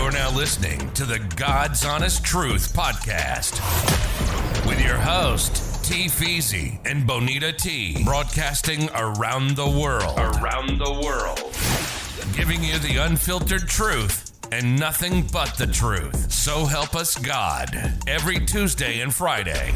You're now listening to the God's Honest Truth podcast with your host, T. Feezy and Bonita T, broadcasting around the world. Giving you the unfiltered truth and nothing but the truth. So help us God. Every Tuesday and Friday.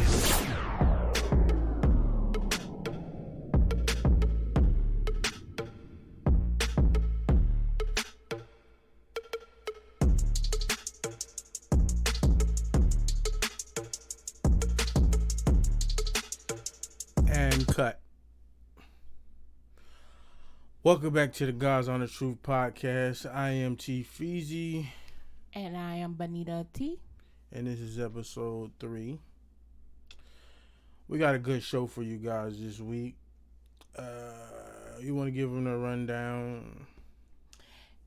And cut. Welcome back to the God's Honest Truth podcast. I am T. Feezy. And I am Bonita T. And this is episode 3. We got a good show for you guys this week. You want to give them a rundown?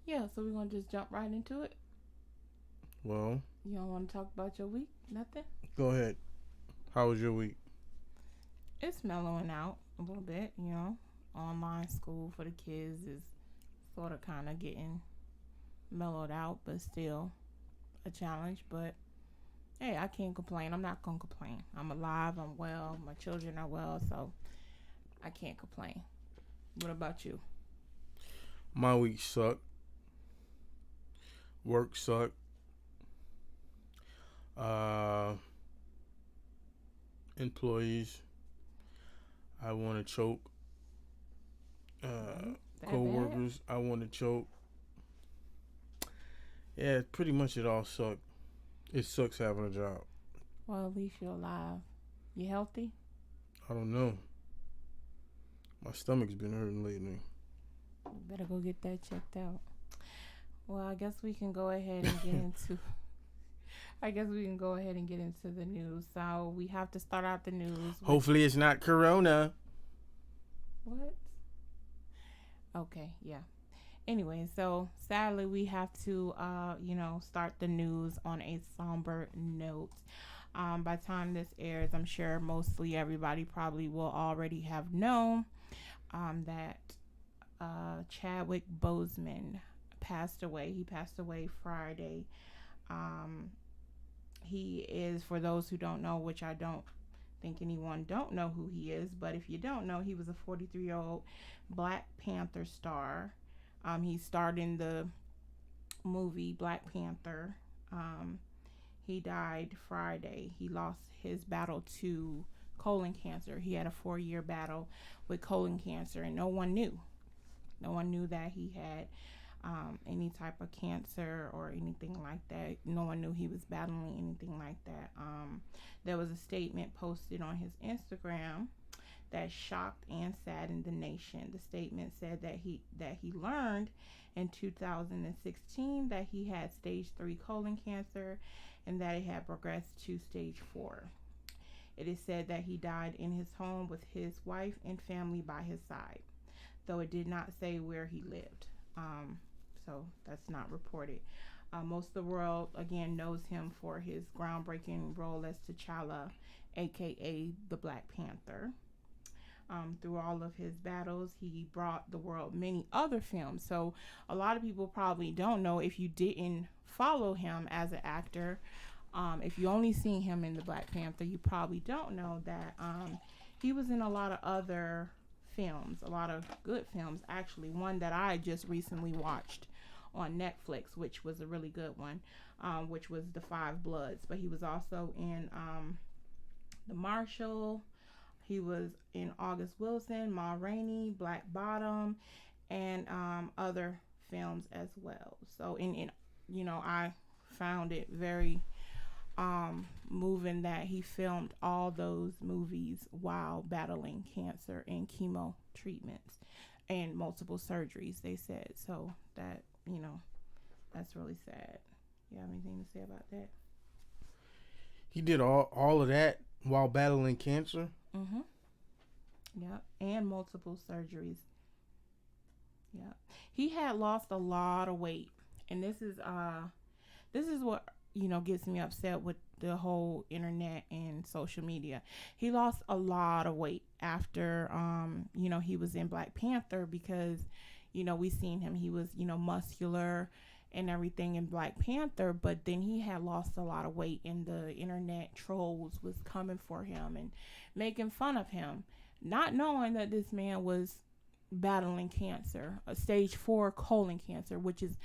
Yeah, so we're going to just jump right into it. Well, You don't want to talk about your week? Nothing? go ahead. How was your week? It's mellowing out a little bit, you know. Online school for the kids is sort of kind of getting mellowed out, but still a challenge. But, hey, I can't complain. I'm not going to complain. I'm alive. I'm well. My children are well, so I can't complain. What about you? My week sucked. Work sucked. Employees, I want to choke. Co-workers, I want to choke. Yeah, pretty much it all sucked. It sucks having a job. Well, at least you're alive. You healthy? I don't know. My stomach's been hurting lately. You better go get that checked out. Well, I guess we can go ahead and get into the news. So we have to start out the news. Hopefully it's not Corona. What? Okay, yeah. Anyway, so sadly we have to start the news on a somber note. By the time this airs, I'm sure mostly everybody probably will already have known that Chadwick Boseman passed away. He passed away Friday. He is, for those who don't know, which I don't think anyone don't know who he is, but if you don't know, he was a 43-year-old Black Panther star. He starred in the movie Black Panther. He died Friday. He lost his battle to colon cancer. He had a 4-year battle with colon cancer, and no one knew that he had any type of cancer or anything like that. No one knew he was battling anything like that. There was a statement posted on his Instagram that shocked and saddened the nation. The statement said that he learned in 2016 that he had stage 3 colon cancer and that it had progressed to stage 4. It is said that he died in his home with his wife and family by his side, though it did not say where he lived. So that's not reported. Most of the world, again, knows him for his groundbreaking role as T'Challa, aka the Black Panther. Through all of his battles, he brought the world many other films. So a lot of people probably don't know, if you didn't follow him as an actor, if you only seen him in the Black Panther, you probably don't know that he was in a lot of other films, a lot of good films, actually. One that I just recently watched on Netflix, which was a really good one, which was The Five Bloods. But he was also in The Marshal. He was in August Wilson, Ma Rainey, Black Bottom, and other films as well. So I found it very moving that he filmed all those movies while battling cancer and chemo treatments and multiple surgeries, they said. So that, that's really sad. You have anything to say about that? He did all of that while battling cancer? Mm-hmm. Yeah, and multiple surgeries. Yeah. He had lost a lot of weight. And this is what gets me upset with the whole internet and social media. He lost a lot of weight after he was in Black Panther, because we seen him, he was muscular and everything in Black Panther, but then he had lost a lot of weight, and the internet trolls was coming for him and making fun of him, not knowing that this man was battling cancer, a stage 4 colon cancer, which is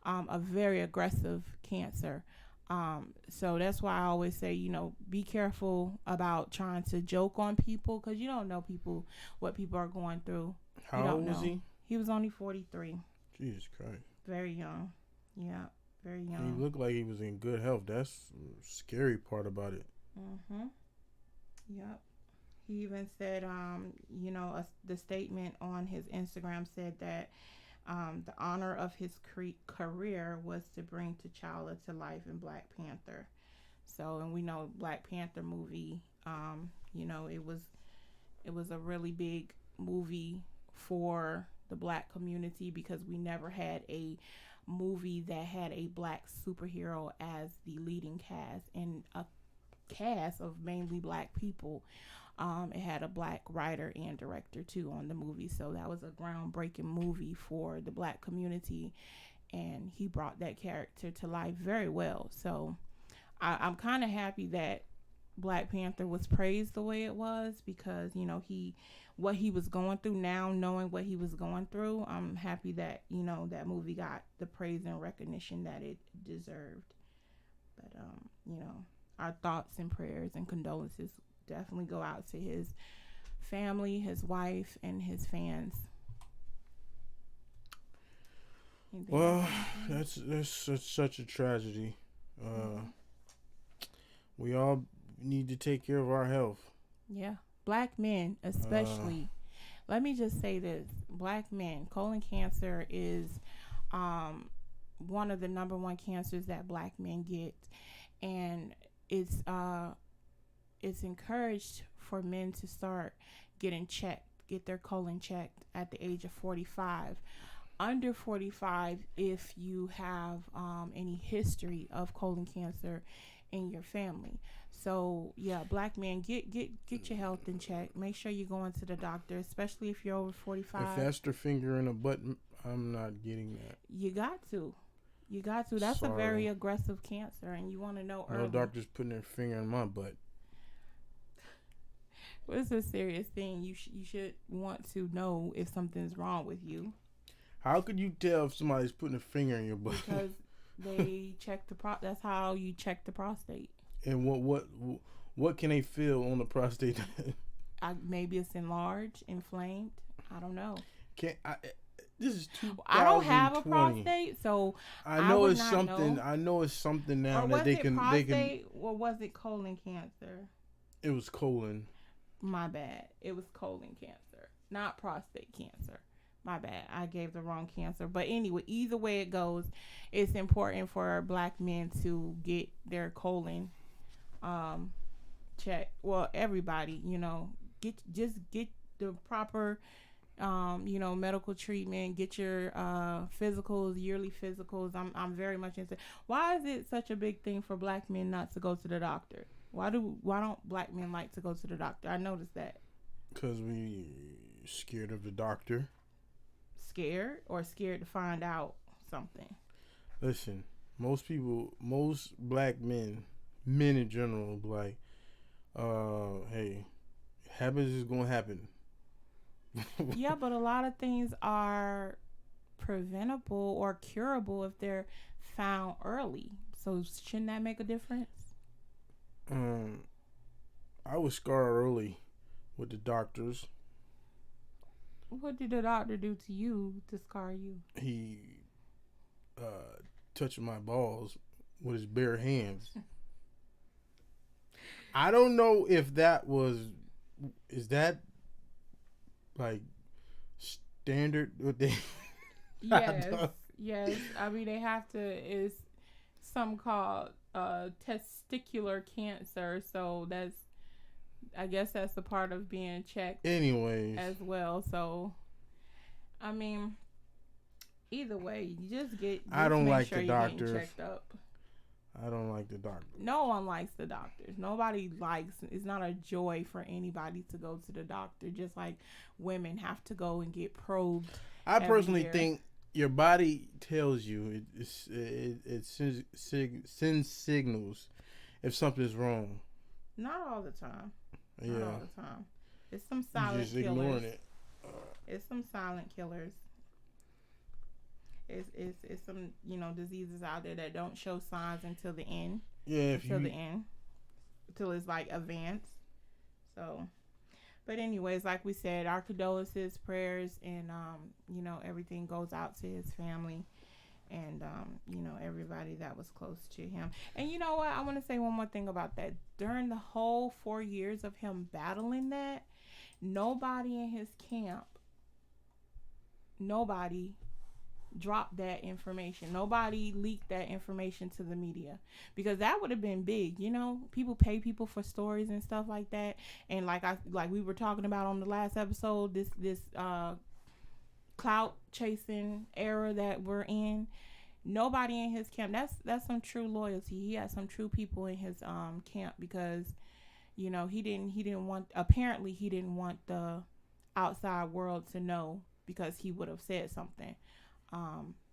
a very aggressive cancer. So that's why I always say, be careful about trying to joke on people, because you don't know what people are going through. How old was he? He was only 43. Jesus Christ. Very young. Yeah, very young. He looked like he was in good health. That's the scary part about it. Mm-hmm. Yep. He even said, the statement on his Instagram said that the honor of his career was to bring T'Challa to life in Black Panther. So, and we know Black Panther movie, it was a really big movie for the Black community, because we never had a movie that had a Black superhero as the leading cast, and a cast of mainly Black people. It had a Black writer and director too on the movie, so that was a groundbreaking movie for the Black community, and he brought that character to life very well. So I'm kind of happy that Black Panther was praised the way it was, because what he was going through, now knowing what he was going through, I'm happy that that movie got the praise and recognition that it deserved. But our thoughts and prayers and condolences definitely go out to his family, his wife, and his fans. Well, that's such a tragedy. We all need to take care of our health. Yeah, Black men especially. Let me just say this: Black men, colon cancer is one of the number one cancers that Black men get, and it's encouraged for men to start get their colon checked at the age of 45. Under 45, if you have any history of colon cancer in your family. So yeah, Black men, get your health in check. Make sure you're going to the doctor, especially if you're over 45. If that's their finger in a butt, I'm not getting that. You got to. That's Sorry. a very aggressive cancer, and you want to know early. No doctor's putting their finger in my butt. Well, it's a serious thing. You should want to know if something's wrong with you. How could you tell if somebody's putting a finger in your butt? Because they check that's how you check the prostate. And what can they feel on the prostate? Maybe it's enlarged, inflamed. I don't know. This is 2020. I don't have a prostate, so I know it's something. I know it's something now that they can. Prostate, or was it colon cancer? It was colon. My bad. It was colon cancer, not prostate cancer. My bad. I gave the wrong cancer. But anyway, either way it goes, it's important for Black men to get their colon checked. Well, everybody, get the proper medical treatment, get your physicals, yearly physicals. I'm very much into. Why is it such a big thing for Black men not to go to the doctor? Why don't Black men like to go to the doctor? I noticed that. Because we scared of the doctor. Scared to find out something? Listen, most Black men in general, like, hey, happens is gonna happen. Yeah, but a lot of things are preventable or curable if they're found early. So shouldn't that make a difference? I was scarred early with the doctors. What did the doctor do to you to scar you? He touched my balls with his bare hands. I don't know if is that like standard what they Yes. I mean, they have to, is some called testicular cancer, so I guess that's a part of being checked anyways as well. So I mean, either way, you just I don't make like sure the you're getting doctors. checked up. I don't like the doctor. No one likes the doctors. It's not a joy for anybody to go to the doctor, just like women have to go and get probed. I personally think your body tells you it sends signals if something's wrong. Not all the time. Yeah. Not all the time. It's some You silent just killers. ignoring it. It's some silent killers. It's some diseases out there that don't show signs until the end. Yeah. Until it's like advanced. So, but anyways, like we said, our condolences, prayers, and everything goes out to his family, and everybody that was close to him. And you know what? I want to say one more thing about that. During the whole 4 years of him battling that, nobody in his camp, nobody dropped that information. Nobody leaked that information to the media, because that would have been big. People pay people for stories and stuff like that. And like we were talking about on the last episode, this clout chasing era that we're in. Nobody in his camp. That's some true loyalty. He had some true people in his camp, because he didn't want the outside world to know, because he would have said something.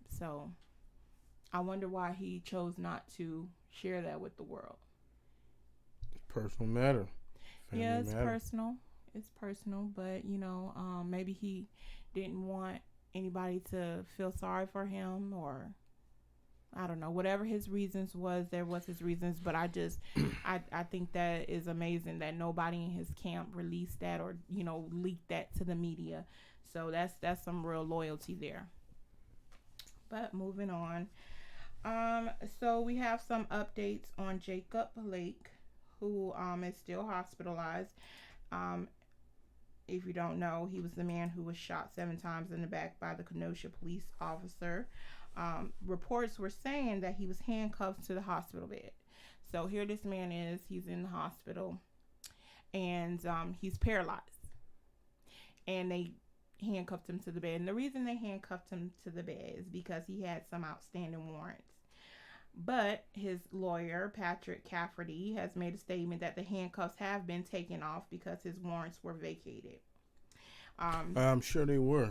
So I wonder why he chose not to share that with the world. Personal matter. Family it's matter. personal. It's personal, but maybe he didn't want anybody to feel sorry for him, or I don't know, whatever his reasons was, there was his reasons. But I think that is amazing that nobody in his camp released that, or leaked that to the media. So that's some real loyalty there. But moving on. So we have some updates on Jacob Blake, who is still hospitalized. If you don't know, he was the man who was shot 7 times in the back by the Kenosha police officer. Reports were saying that he was handcuffed to the hospital bed. So here this man is. He's in the hospital, and he's paralyzed. And they handcuffed him to the bed. And the reason they handcuffed him to the bed is because he had some outstanding warrants. But his lawyer, Patrick Cafferty, has made a statement that the handcuffs have been taken off because his warrants were vacated. I'm sure they were.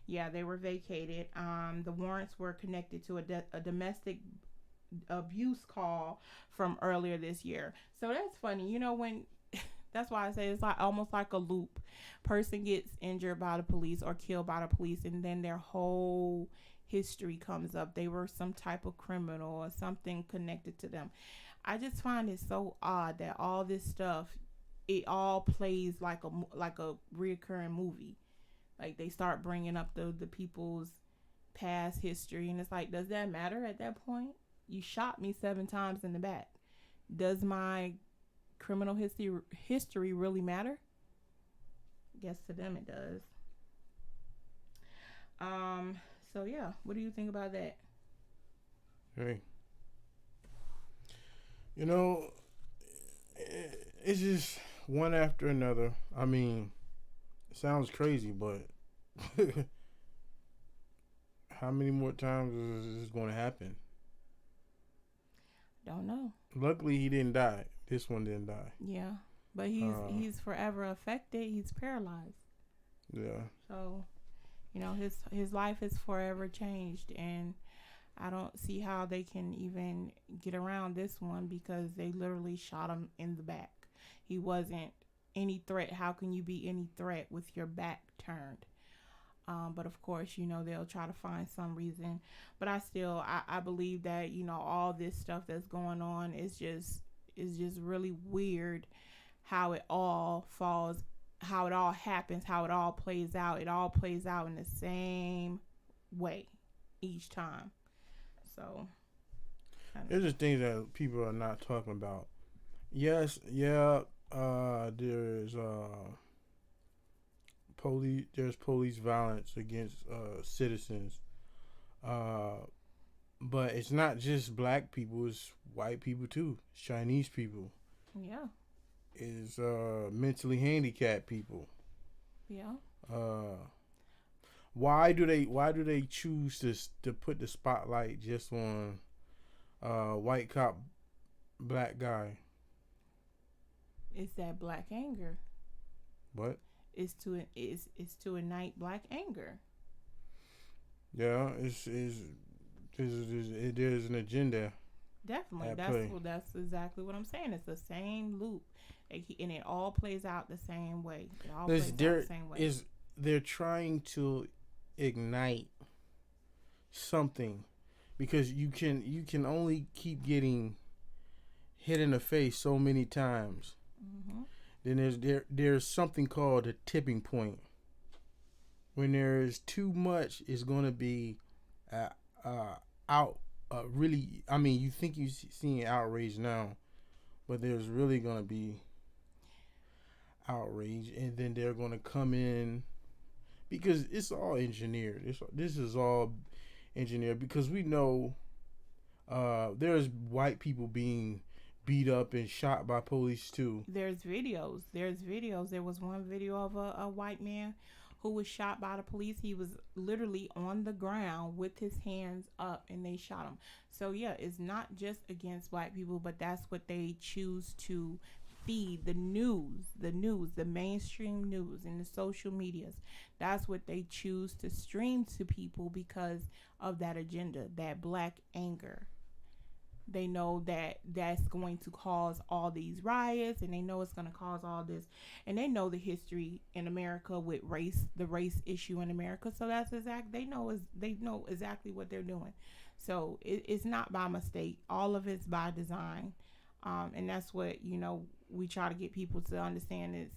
Yeah, they were vacated. The warrants were connected to a domestic abuse call from earlier this year. So that's funny. When that's why I say it's like almost like a loop. Person gets injured by the police or killed by the police, and then their whole history comes up. They were some type of criminal or something connected to them. I just find it so odd that all this stuff, it all plays like a reoccurring movie. Like they start bringing up the people's past history, and it's like, does that matter at that point? You shot me 7 times in the back. Does my criminal history really matter? I guess to them it does. So yeah, what do you think about that? Hey, it's just one after another. I mean, it sounds crazy, but how many more times is this going to happen? Don't know. Luckily, he didn't die. This one didn't die. Yeah, but he's forever affected. He's paralyzed. Yeah. So, his life is forever changed, and I don't see how they can even get around this one, because they literally shot him in the back. He wasn't any threat. How can you be any threat with your back turned? But of course, they'll try to find some reason. But I believe that, all this stuff that's going on is just really weird, how it all falls, how it all happens, how it all plays out. It all plays out in the same way each time. So there's just things that people are not talking about. Yes, yeah, there's police violence against citizens, but it's not just black people, it's white people too, it's Chinese people, yeah, it's mentally handicapped people. Yeah. Why do they choose to put the spotlight just on white cop, black guy? It's that black anger. What? It's to ignite black anger. Yeah, it is an agenda Definitely, at play. that's exactly what I'm saying. It's the same loop, and it all plays out the same way. It all This plays out the there same way. is they're trying to ignite something because you can only keep getting hit in the face so many times. Hmm. Then there's something called a tipping point. When there's too much, it's going to be uh, out. Really, I mean, you think you're seeing outrage now, but there's really going to be outrage, and then they're going to come in because it's all engineered. This is all engineered because we know there's white people being beat up and shot by police too. There's videos. There's videos. There was one video of a white man who was shot by the police. He was literally on the ground with his hands up, and they shot him. So yeah, it's not just against black people, but that's what they choose to feed the mainstream news and the social medias. That's what they choose to stream to people because of that agenda, that black anger. They know that that's going to cause all these riots, and they know it's going to cause all this, and they know the history in America with race, the race issue in America. So that's exact. They know exactly what they're doing. So it's not by mistake. All of it's by design, and that's what we try to get people to understand is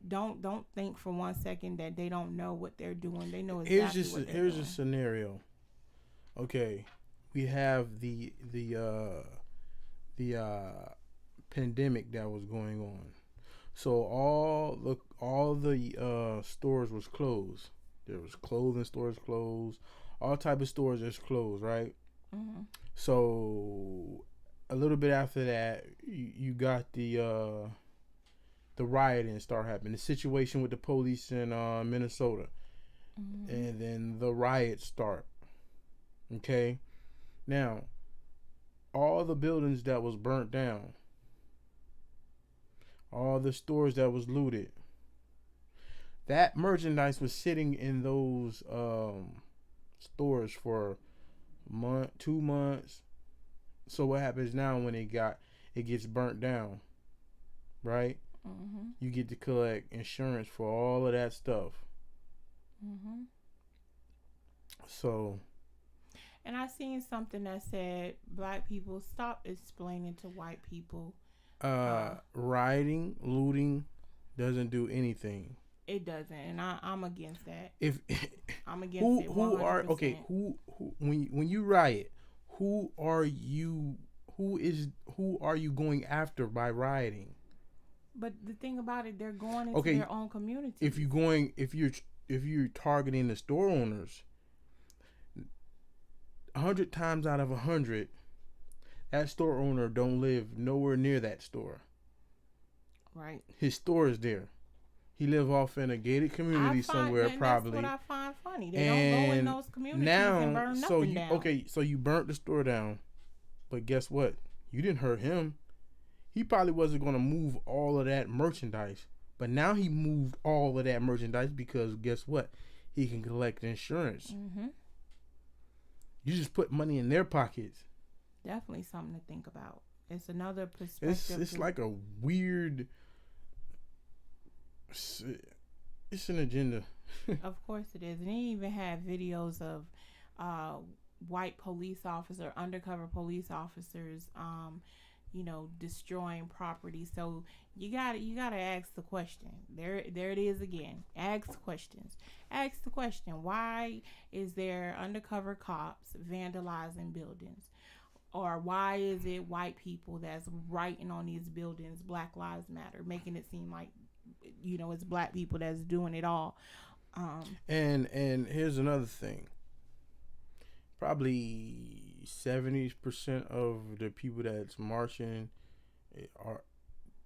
don't think for 1 second that they don't know what they're doing. They know exactly what they're here's doing. a scenario. Okay, we have the pandemic that was going on. So all the stores was closed. There was clothing stores closed. All type of stores is closed, right? Mm-hmm. So a little bit after that, you got the rioting start happening. The situation with the police in Minnesota, Mm-hmm. and then the riots start. Okay, now all the buildings that was burnt down, all the stores that was looted, that merchandise was sitting in those stores for a month, 2 months. So what happens now when it gets burnt down, right? Mm-hmm. You get to collect insurance for all of that stuff. Mm-hmm. So And I seen something that said black people stop explaining to white people. rioting, looting doesn't do anything. It doesn't, and I'm against that. If I'm against it 100%. who when you riot, who are you who are you going after by rioting? But the thing about it, they're going into Okay, their own community. if you're targeting the store owners, 100 times out of 100, that store owner don't live nowhere near that store. Right. His store is there. He live off in a gated community somewhere, probably. That's what I find funny. They don't go in those communities and burn nothing down. So you burnt the store down, but guess what? You didn't hurt him. He probably wasn't going to move all of that merchandise, but now he moved all of that merchandise because guess what? He can collect insurance. Mm-hmm. You just put money in their pockets. Definitely something to think about. It's another perspective. It's like a weird. It's an agenda. Of course it is. And they even have videos of white police officer, undercover police officers, destroying property. So you gotta ask the question. There it is again. Ask questions. Ask the question: why is there undercover cops vandalizing buildings? Or why is it white people that's writing on these buildings Black Lives Matter, making it seem like it's black people that's doing it all. And here's another thing. Probably 70% of the people that's marching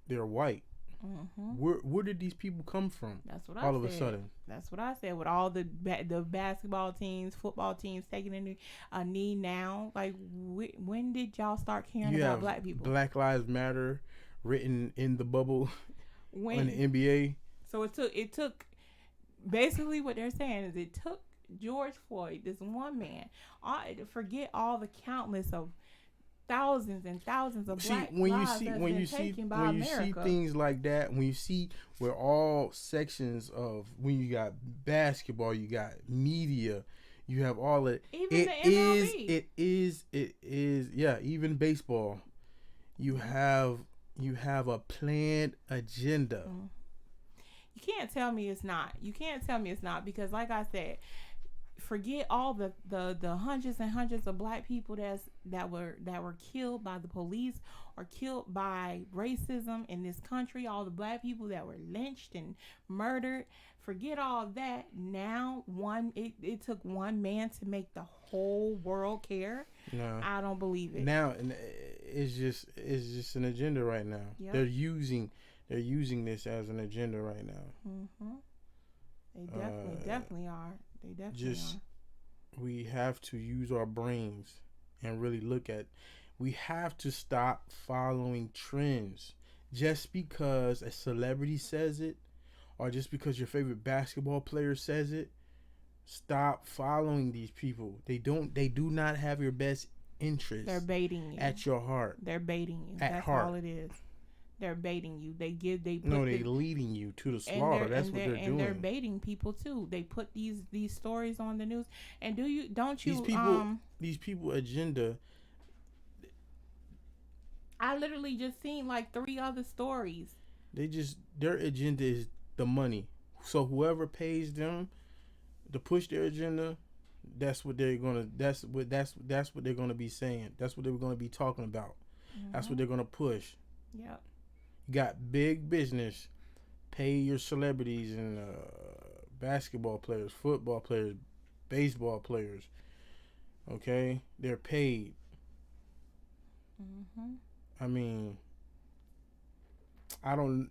they're white. Mm-hmm. Where did these people come from? That's what I all said. of a sudden. That's what I said. With all the basketball teams, football teams taking a knee now, like when did y'all start caring about black people? Black Lives Matter written in the bubble when in the NBA. So it took basically what they're saying is it took George Floyd, this one man. Forget all the countless of thousands and thousands of black lives that's been taken by America. You see things like that, when you see where all sections of, when you got basketball, you got media, you have all of it. Even the MLB. It is, yeah, even baseball. You have a planned agenda. You can't tell me it's not. You can't tell me it's not, because like I said, forget all the hundreds and hundreds of black people that were killed by the police or killed by racism in this country, all the black people that were lynched and murdered. Forget all that. Now it took one man to make the whole world care. No, I don't believe it. Now it's just an agenda right now. Yep. They're using this as an agenda right now. They definitely are. They definitely are. We have to use our brains and really look at. We have to stop following trends just because a celebrity says it, or just because your favorite basketball player says it. Stop following these people. They do not have your best interest. They're baiting you at your heart. They're baiting you. That's heart. All it is. They're baiting you. They're leading you to the slaughter. That's what they're doing. And they're baiting people too. They put these stories on the news. And these people agenda. I literally just seen like 3 other stories. Their agenda is the money. So whoever pays them to push their agenda, that's what they're gonna be saying. That's what they're gonna be talking about. That's what they're gonna push. Yep. You got big business, pay your celebrities and basketball players, football players, baseball players. Okay, they're paid. I mean, I don't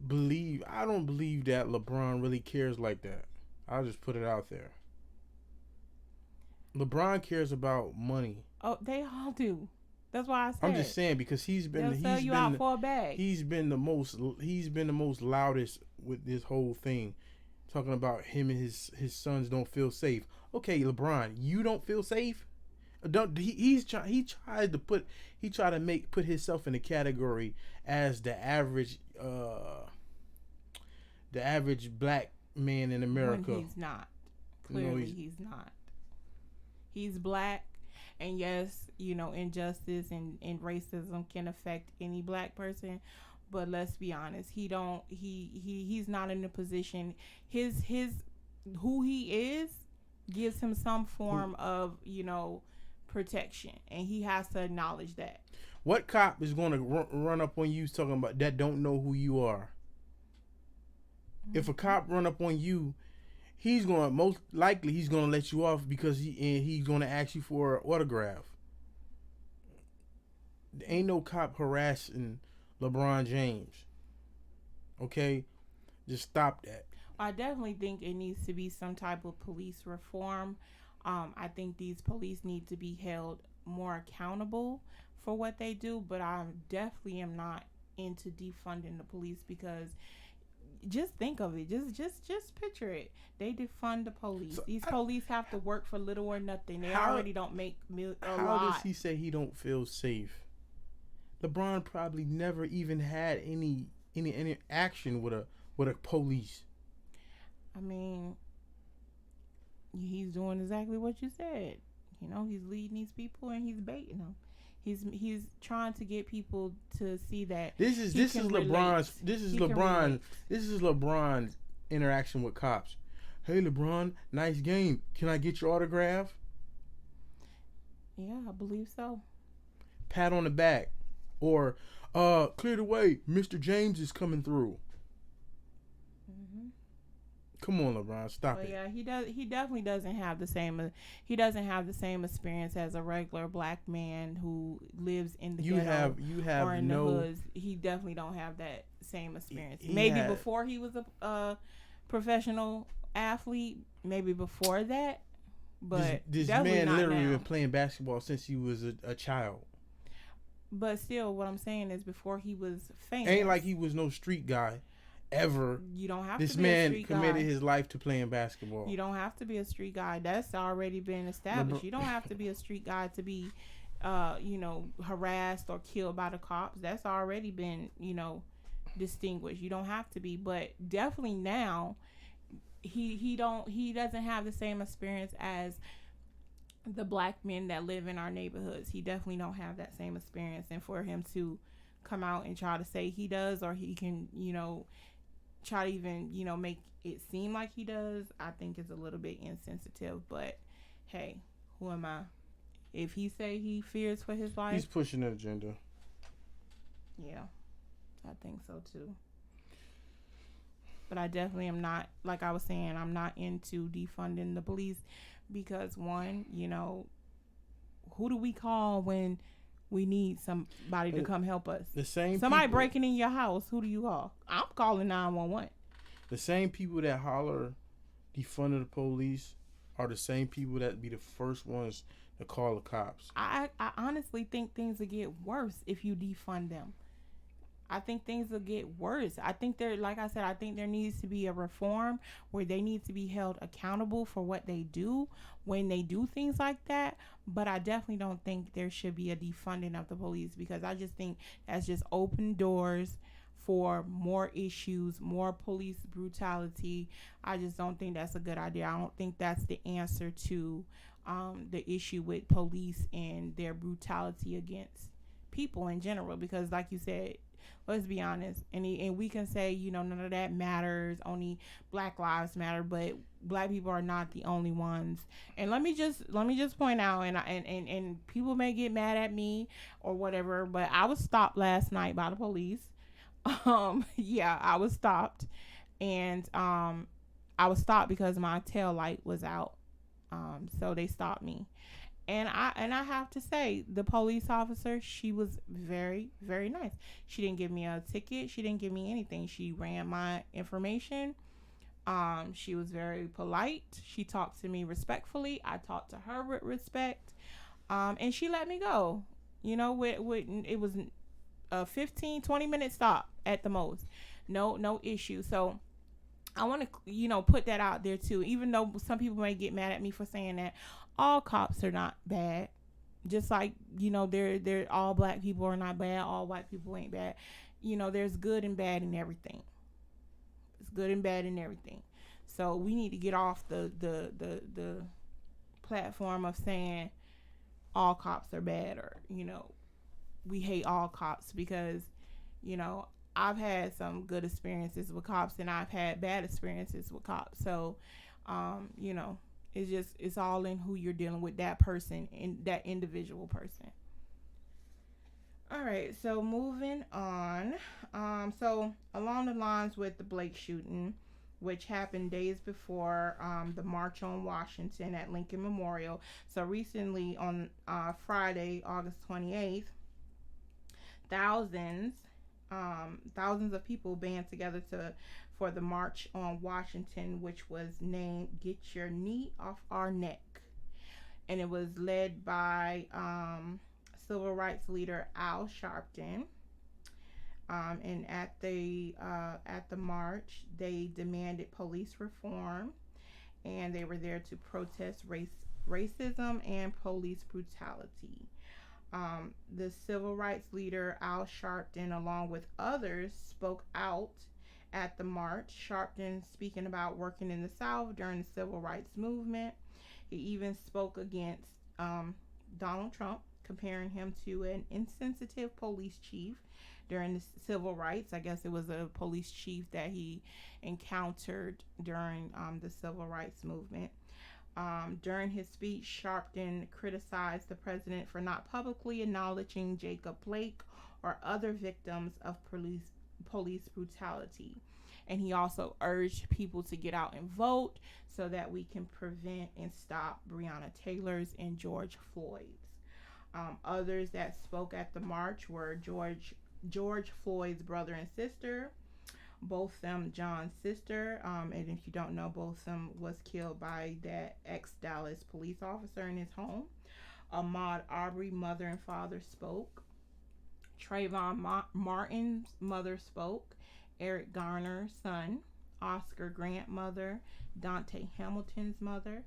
believe that LeBron really cares like that. I'll just put it out there. LeBron cares about money. Oh, they all do. That's why I said. I'm just saying, because he's been for a bag. He's been the most loudest with this whole thing, talking about him and his sons don't feel safe. Okay, LeBron, you don't feel safe? He tried to put himself in the category as the average black man in America. When he's not. Clearly, he's not. He's black. And yes, injustice and racism can affect any black person, but let's be honest, he's not in a position. His who he is gives him some form of protection, and he has to acknowledge that. What cop is going to run up on you talking about that don't know who you are? If a cop run up on you, he's going to let you off because he's going to ask you for an autograph. There ain't no cop harassing LeBron James. Okay? Just stop that. I definitely think it needs to be some type of police reform. I think these police need to be held more accountable for what they do, but I definitely am not into defunding the police, because just think of it. Just picture it. They defund the police. These police have to work for little or nothing. They already don't make a lot. How does he say he don't feel safe? LeBron probably never even had any interaction with a police. I mean, he's doing exactly what you said. He's leading these people and he's baiting them. He's trying to get people to see that this is LeBron's interaction with cops. Hey LeBron, nice game. Can I get your autograph? Yeah, I believe so. Pat on the back, or clear the way. Mr. James is coming through. Come on, LeBron, stop it. Yeah, he definitely doesn't have the same. He doesn't have the same experience as a regular black man who lives in the ghetto or in the hoods. He definitely don't have that same experience. Maybe before he was a professional athlete, maybe before that. But this man literally been playing basketball since he was a child. But still, what I'm saying is, before he was famous, ain't like he was no street guy. ever. You don't have This to be a man street committed guy. his life to playing basketball. You don't have to be a street guy. That's already been established. You don't have to be a street guy to be, harassed or killed by the cops. That's already been, distinguished. You don't have to be, but definitely now, he doesn't have the same experience as the black men that live in our neighborhoods. He definitely don't have that same experience, and for him to come out and try to say he does, or he can, try to even, make it seem like he does, I think is a little bit insensitive. But hey, who am I? If he say he fears for his life, he's pushing an agenda. Yeah, I think so too. But I definitely am not, like I was saying, I'm not into defunding the police because, one, who do we call when we need somebody to come help us? The same somebody people, breaking in your house, who do you call? I'm calling 911. The same people that holler defunding the police are the same people that be the first ones to call the cops. I honestly think things will get worse if you defund them. I think things will get worse. I think like I said, I think there needs to be a reform where they need to be held accountable for what they do when they do things like that. But I definitely don't think there should be a defunding of the police, because I just think that's just open doors for more issues, more police brutality. I just don't think that's a good idea. I don't think that's the answer to the issue with police and their brutality against people in general, because like you said, let's be honest, and we can say, none of that matters, only Black Lives Matter, but Black people are not the only ones. And let me just point out, and people may get mad at me or whatever, but I was stopped last night by the police. Yeah, I was stopped, and I was stopped because my tail light was out. So they stopped me. And I have to say, the police officer, she was very, very nice. She didn't give me a ticket. She didn't give me anything. She ran my information. She was very polite. She talked to me respectfully. I talked to her with respect. And she let me go. It was a 15, 20-minute stop at the most. No issue. So I want to, put that out there too. Even though some people may get mad at me for saying that, all cops are not bad. Just like, they're all Black people are not bad. All white people ain't bad. There's good and bad in everything. It's good and bad in everything. So we need to get off the platform of saying all cops are bad, or, we hate all cops, because, I've had some good experiences with cops and I've had bad experiences with cops. So, it's all in who you're dealing with, that person and that individual person. All right, so moving on. So along the lines with the Blake shooting, which happened days before the March on Washington at Lincoln Memorial. So recently on Friday, August 28th, thousands of people band together for the March on Washington, which was named "Get Your Knee Off Our Neck," and it was led by civil rights leader Al Sharpton. And at the march, they demanded police reform, and they were there to protest racism and police brutality. The civil rights leader Al Sharpton, along with others, spoke out at the march. Sharpton speaking about working in the South during the civil rights movement. He even spoke against Donald Trump, comparing him to an insensitive police chief during the civil rights. I guess it was a police chief that he encountered during the civil rights movement. During his speech, Sharpton criticized the president for not publicly acknowledging Jacob Blake or other victims of police brutality. And he also urged people to get out and vote so that we can prevent and stop Breonna Taylor's and George Floyd's. Others that spoke at the march were George Floyd's brother and sister, both them John's sister, and if you don't know, both of them was killed by that ex-Dallas police officer in his home. Ahmaud Arbery's mother and father spoke. Trayvon Martin's mother spoke, Eric Garner's son, Oscar Grant mother, Dante Hamilton's mother.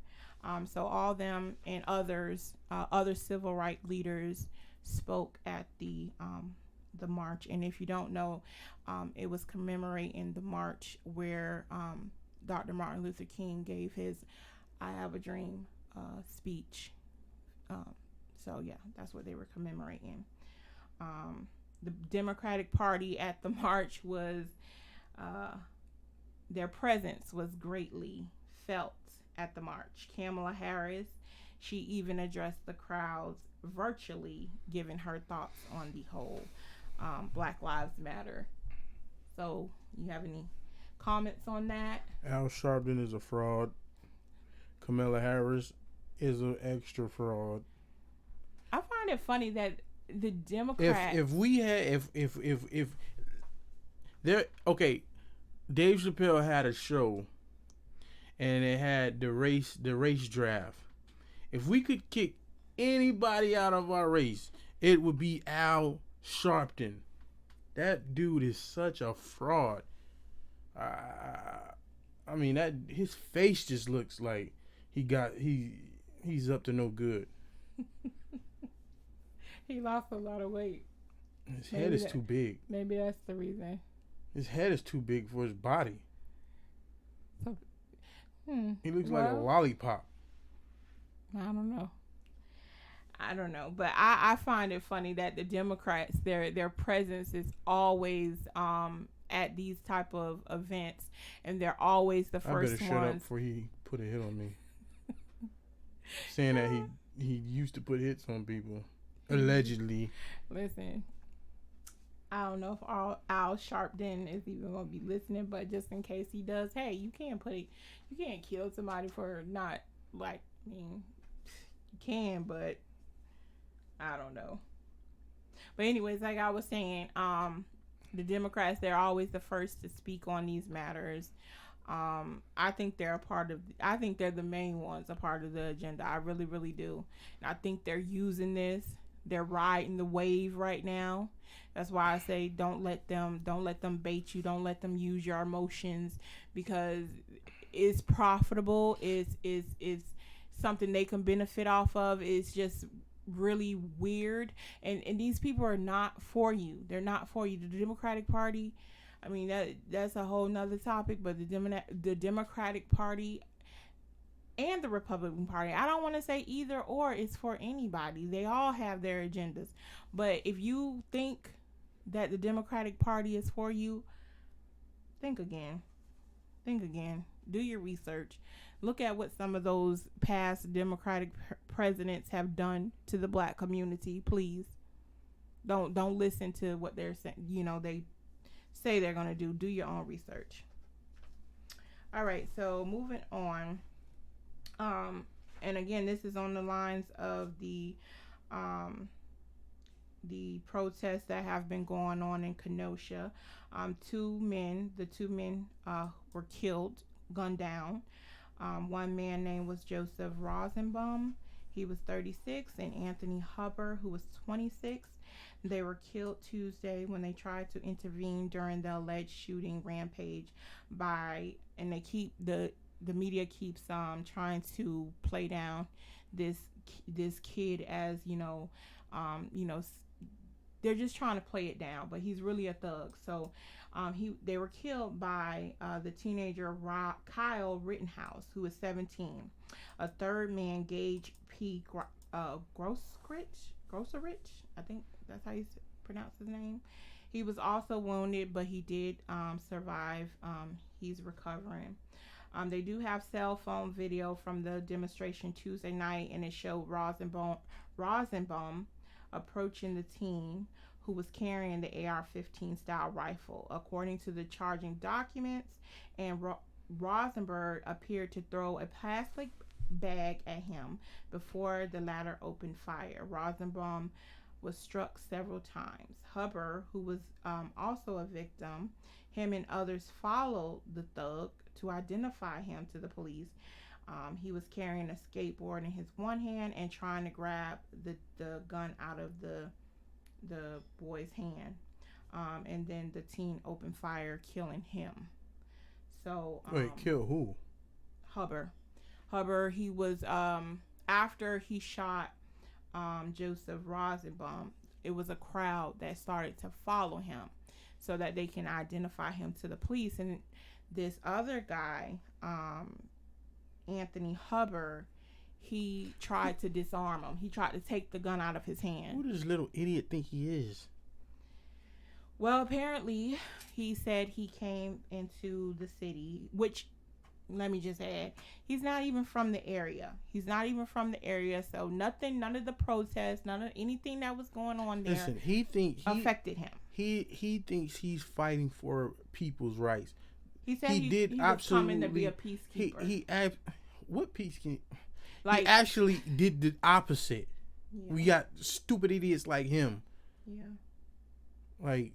So all them and others, other civil rights leaders spoke at the march. And if you don't know, it was commemorating the march where Dr. Martin Luther King gave his "I Have a Dream" speech. So yeah, that's what they were commemorating. The Democratic Party at the march was their presence was greatly felt at the march. Kamala Harris, she even addressed the crowds virtually, giving her thoughts on the whole Black Lives Matter. So, you have any comments on that? Al Sharpton is a fraud. Kamala Harris is an extra fraud. I find it funny that the Democrats. If there, okay, Dave Chappelle had a show, and it had the race draft. If we could kick anybody out of our race, it would be Al Sharpton. That dude is such a fraud. I mean, that his face just looks like he's up to no good. He lost a lot of weight. His head is too big. Maybe that's the reason. His head is too big for his body. So, he looks like a lollipop. I don't know. But I find it funny that the Democrats, their presence is always at these type of events, and they're always the first ones. I better shut up before he put a hit on me. Saying that he used to put hits on people. Allegedly. Listen, I don't know if Al Sharpton is even going to be listening, but just in case he does, hey, you can't kill somebody for not, like, I mean, you can, but I don't know. But anyways, like I was saying, the Democrats, they're always the first to speak on these matters. I think they're the main ones, a part of the agenda. I really, really do. And I think they're using this. They're riding the wave right now. That's why I say don't let them bait you. Don't let them use your emotions, because it's profitable. It's something they can benefit off of. It's just really weird. And these people are not for you. They're not for you. The Democratic Party, I mean, that's a whole nother topic, but the Democratic Party and the Republican Party, I don't want to say either or, it's for anybody. They all have their agendas. But if you think that the Democratic Party is for you, think again. Do your research. Look at what some of those past Democratic presidents have done to the black community, please. Don't listen to what they're saying. They say they're going to do. Do your own research. All right, so moving on. And again, this is on the lines of the protests that have been going on in Kenosha. The two men were killed, gunned down. One man name was Joseph Rosenbaum. He was 36, and Anthony Hubbard, who was 26. They were killed Tuesday when they tried to intervene during the alleged shooting rampage and they keep the media keeps trying to play down this kid as they're just trying to play it down, but he's really a thug. So they were killed by the teenager Kyle Rittenhouse, who was 17. A third man, Gage P. Grosserich, I think that's how you pronounce his name. He was also wounded, but he did survive. He's recovering. They do have cell phone video from the demonstration Tuesday night, and it showed Rosenbaum approaching the teen who was carrying the AR-15 style rifle. According to the charging documents, and Rosenberg appeared to throw a plastic bag at him before the latter opened fire. Rosenbaum was struck several times. Hubbard, who was also a victim, him and others followed the thug to identify him to the police. He was carrying a skateboard in his one hand and trying to grab the gun out of the boy's hand. and then the teen opened fire, killing him. So Wait, kill who? Hubbard. He was after he shot Joseph Rosenbaum. It was a crowd that started to follow him, so that they can identify him to the police. And this other guy, Anthony Hubbard, he tried to disarm him. He tried to take the gun out of his hand. Who does this little idiot think he is? Well, apparently, he said he came into the city, which, let me just add, he's not even from the area. So none of the protests, none of anything that was going on there. Listen, he affected him. He thinks he's fighting for people's rights. He said he was coming to be a peacekeeper. What peacekeeper? Like, he actually did the opposite. Yeah. We got stupid idiots like him. Yeah. Like,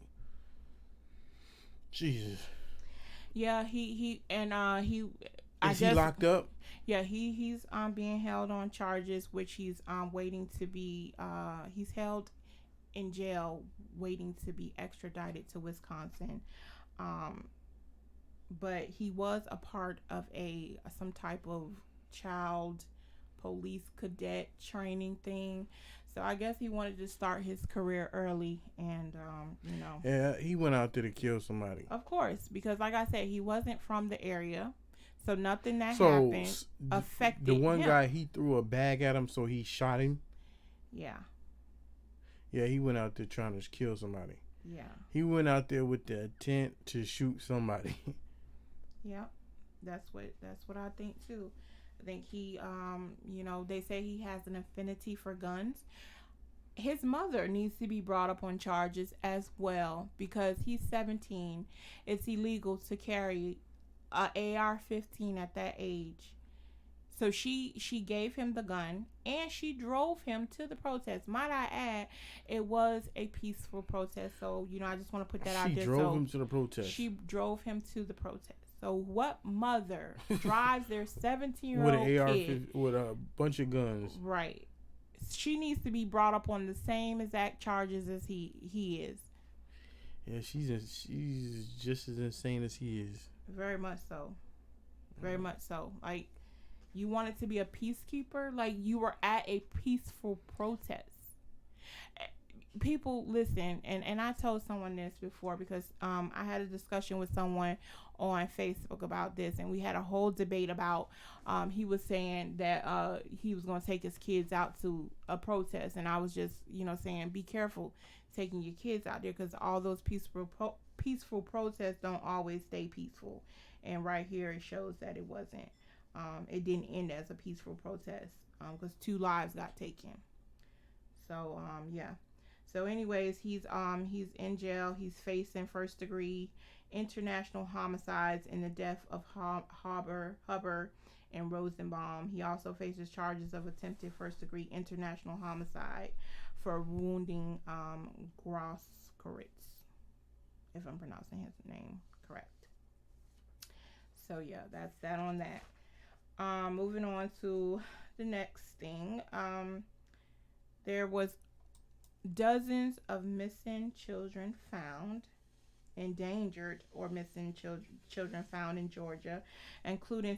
Jesus. Yeah, he Is he locked up? Yeah, he's being held on charges, which he's waiting to be he's held in jail waiting to be extradited to Wisconsin. But he was a part of some type of child police cadet training thing. So I guess he wanted to start his career early, and Yeah, he went out there to kill somebody. Of course, because like I said, he wasn't from the area, so nothing that happened affected the one him. guy. He threw a bag at him, so he shot him. Yeah. Yeah, he went out there trying to kill somebody. Yeah. He went out there with the intent to shoot somebody. Yeah, that's what I think too. I think he, they say he has an affinity for guns. His mother needs to be brought up on charges as well, because he's 17. It's illegal to carry a AR-15 at that age. So she gave him the gun, and she drove him to the protest. Might I add, it was a peaceful protest. So, I just want to put that out there. She drove him to the protest. She drove him to the protest. So what mother drives their 17-year-old with an kid with a bunch of guns? Right. She needs to be brought up on the same exact charges as he is. Yeah, she's just as insane as he is. Very much so. Very much so. Like, you wanted to be a peacekeeper? Like, you were at a peaceful protest. People, listen, and I told someone this before, because I had a discussion with someone on Facebook about this, and we had a whole debate about he was saying that he was going to take his kids out to a protest, and I was just saying, be careful taking your kids out there, because all those peaceful protests don't always stay peaceful. And right here it shows that it wasn't. It didn't end as a peaceful protest, because 2 lives got taken. So yeah. So anyways, he's in jail. He's facing first-degree international homicides in the death of Hubbard and Rosenbaum. He also faces charges of attempted first-degree international homicide for wounding Grosskreutz, if I'm pronouncing his name correct. So yeah, that's that on that. Moving on to the next thing. There was dozens of missing children found, endangered or missing children found in Georgia, including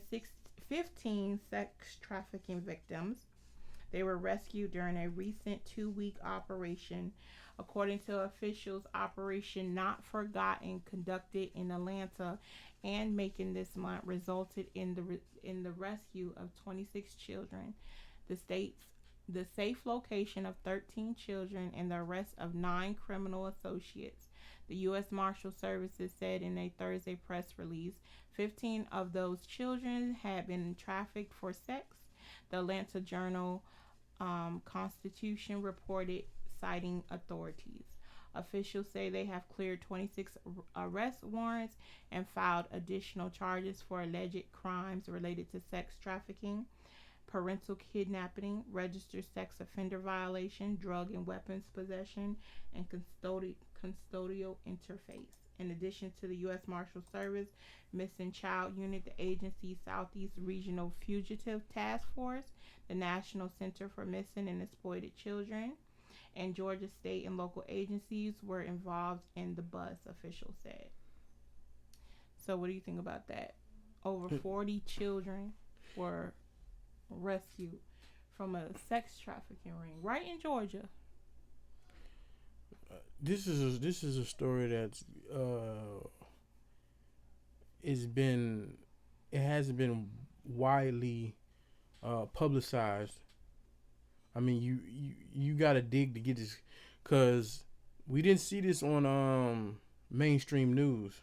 15 sex trafficking victims. They were rescued during a recent 2-week operation. According to officials, Operation Not Forgotten, conducted in Atlanta and Macon this month, resulted in the rescue of 26 children. The safe location of 13 children and the arrest of 9 criminal associates. The U.S. Marshal Services said in a Thursday press release, 15 of those children had been trafficked for sex. The Atlanta Journal Constitution reported, citing authorities. Officials say they have cleared 26 arrest warrants and filed additional charges for alleged crimes related to sex trafficking, parental kidnapping, registered sex offender violation, drug and weapons possession, and custodial interface. In addition to the U.S. Marshal Service Missing Child Unit, the agency's Southeast Regional Fugitive Task Force, the National Center for Missing and Exploited Children, and Georgia state and local agencies were involved in the bust, officials said. So, what do you think about that? Over 40 children were rescued from a sex trafficking ring right in Georgia. This is a story that's it hasn't been widely publicized. I mean, you got to dig to get this, because we didn't see this on mainstream news.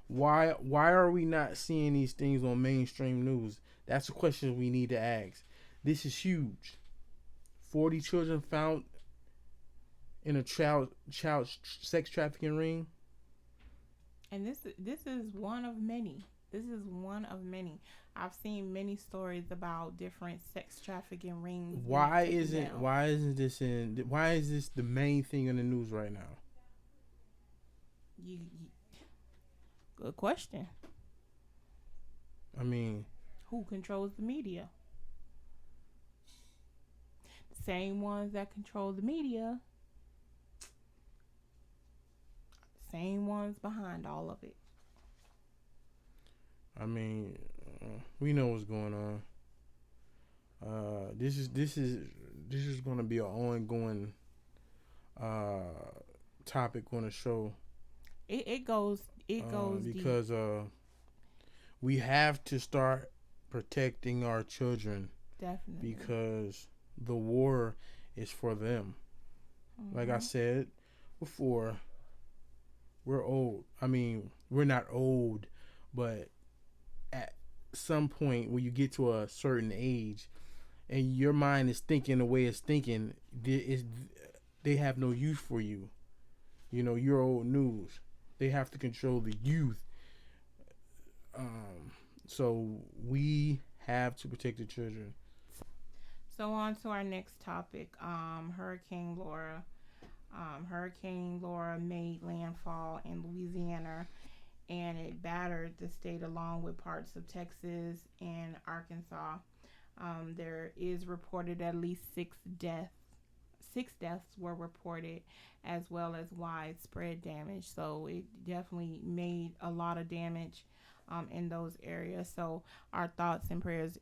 Why are we not seeing these things on mainstream news? That's a question we need to ask. This is huge. 40 children found in a child sex trafficking ring. And this is one of many. This is one of many. I've seen many stories about different sex trafficking rings. Why is this the main thing in the news right now? Good question. I mean, who controls the media? The same ones that control the media. Same ones behind all of it. I mean, we know what's going on. This is going to be an ongoing topic on the show. It goes because deep. We have to start protecting our children. Definitely. Because the war is for them. Mm-hmm. Like I said before, we're old. I mean, we're not old, but at some point when you get to a certain age and your mind is thinking the way it's thinking, they have no use for you. You know, you're old news. They have to control the youth. So we have to protect the children. So on to our next topic, Hurricane Laura. Hurricane Laura made landfall in Louisiana, and it battered the state along with parts of Texas and Arkansas. There is reported at least 6 deaths. 6 deaths were reported, as well as widespread damage. So it definitely made a lot of damage in those areas. So our thoughts and prayers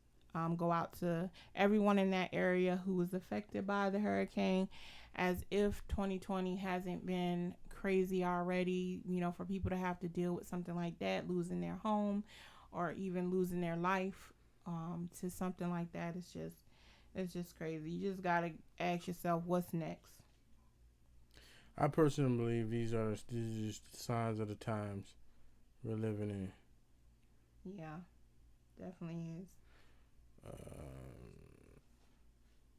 go out to everyone in that area who was affected by the hurricane, as if 2020 hasn't been crazy already, you know, for people to have to deal with something like that, losing their home or even losing their life to something like that. It's just crazy. You just got to ask yourself, what's next? I personally believe these are just signs of the times we're living in. Yeah, definitely is.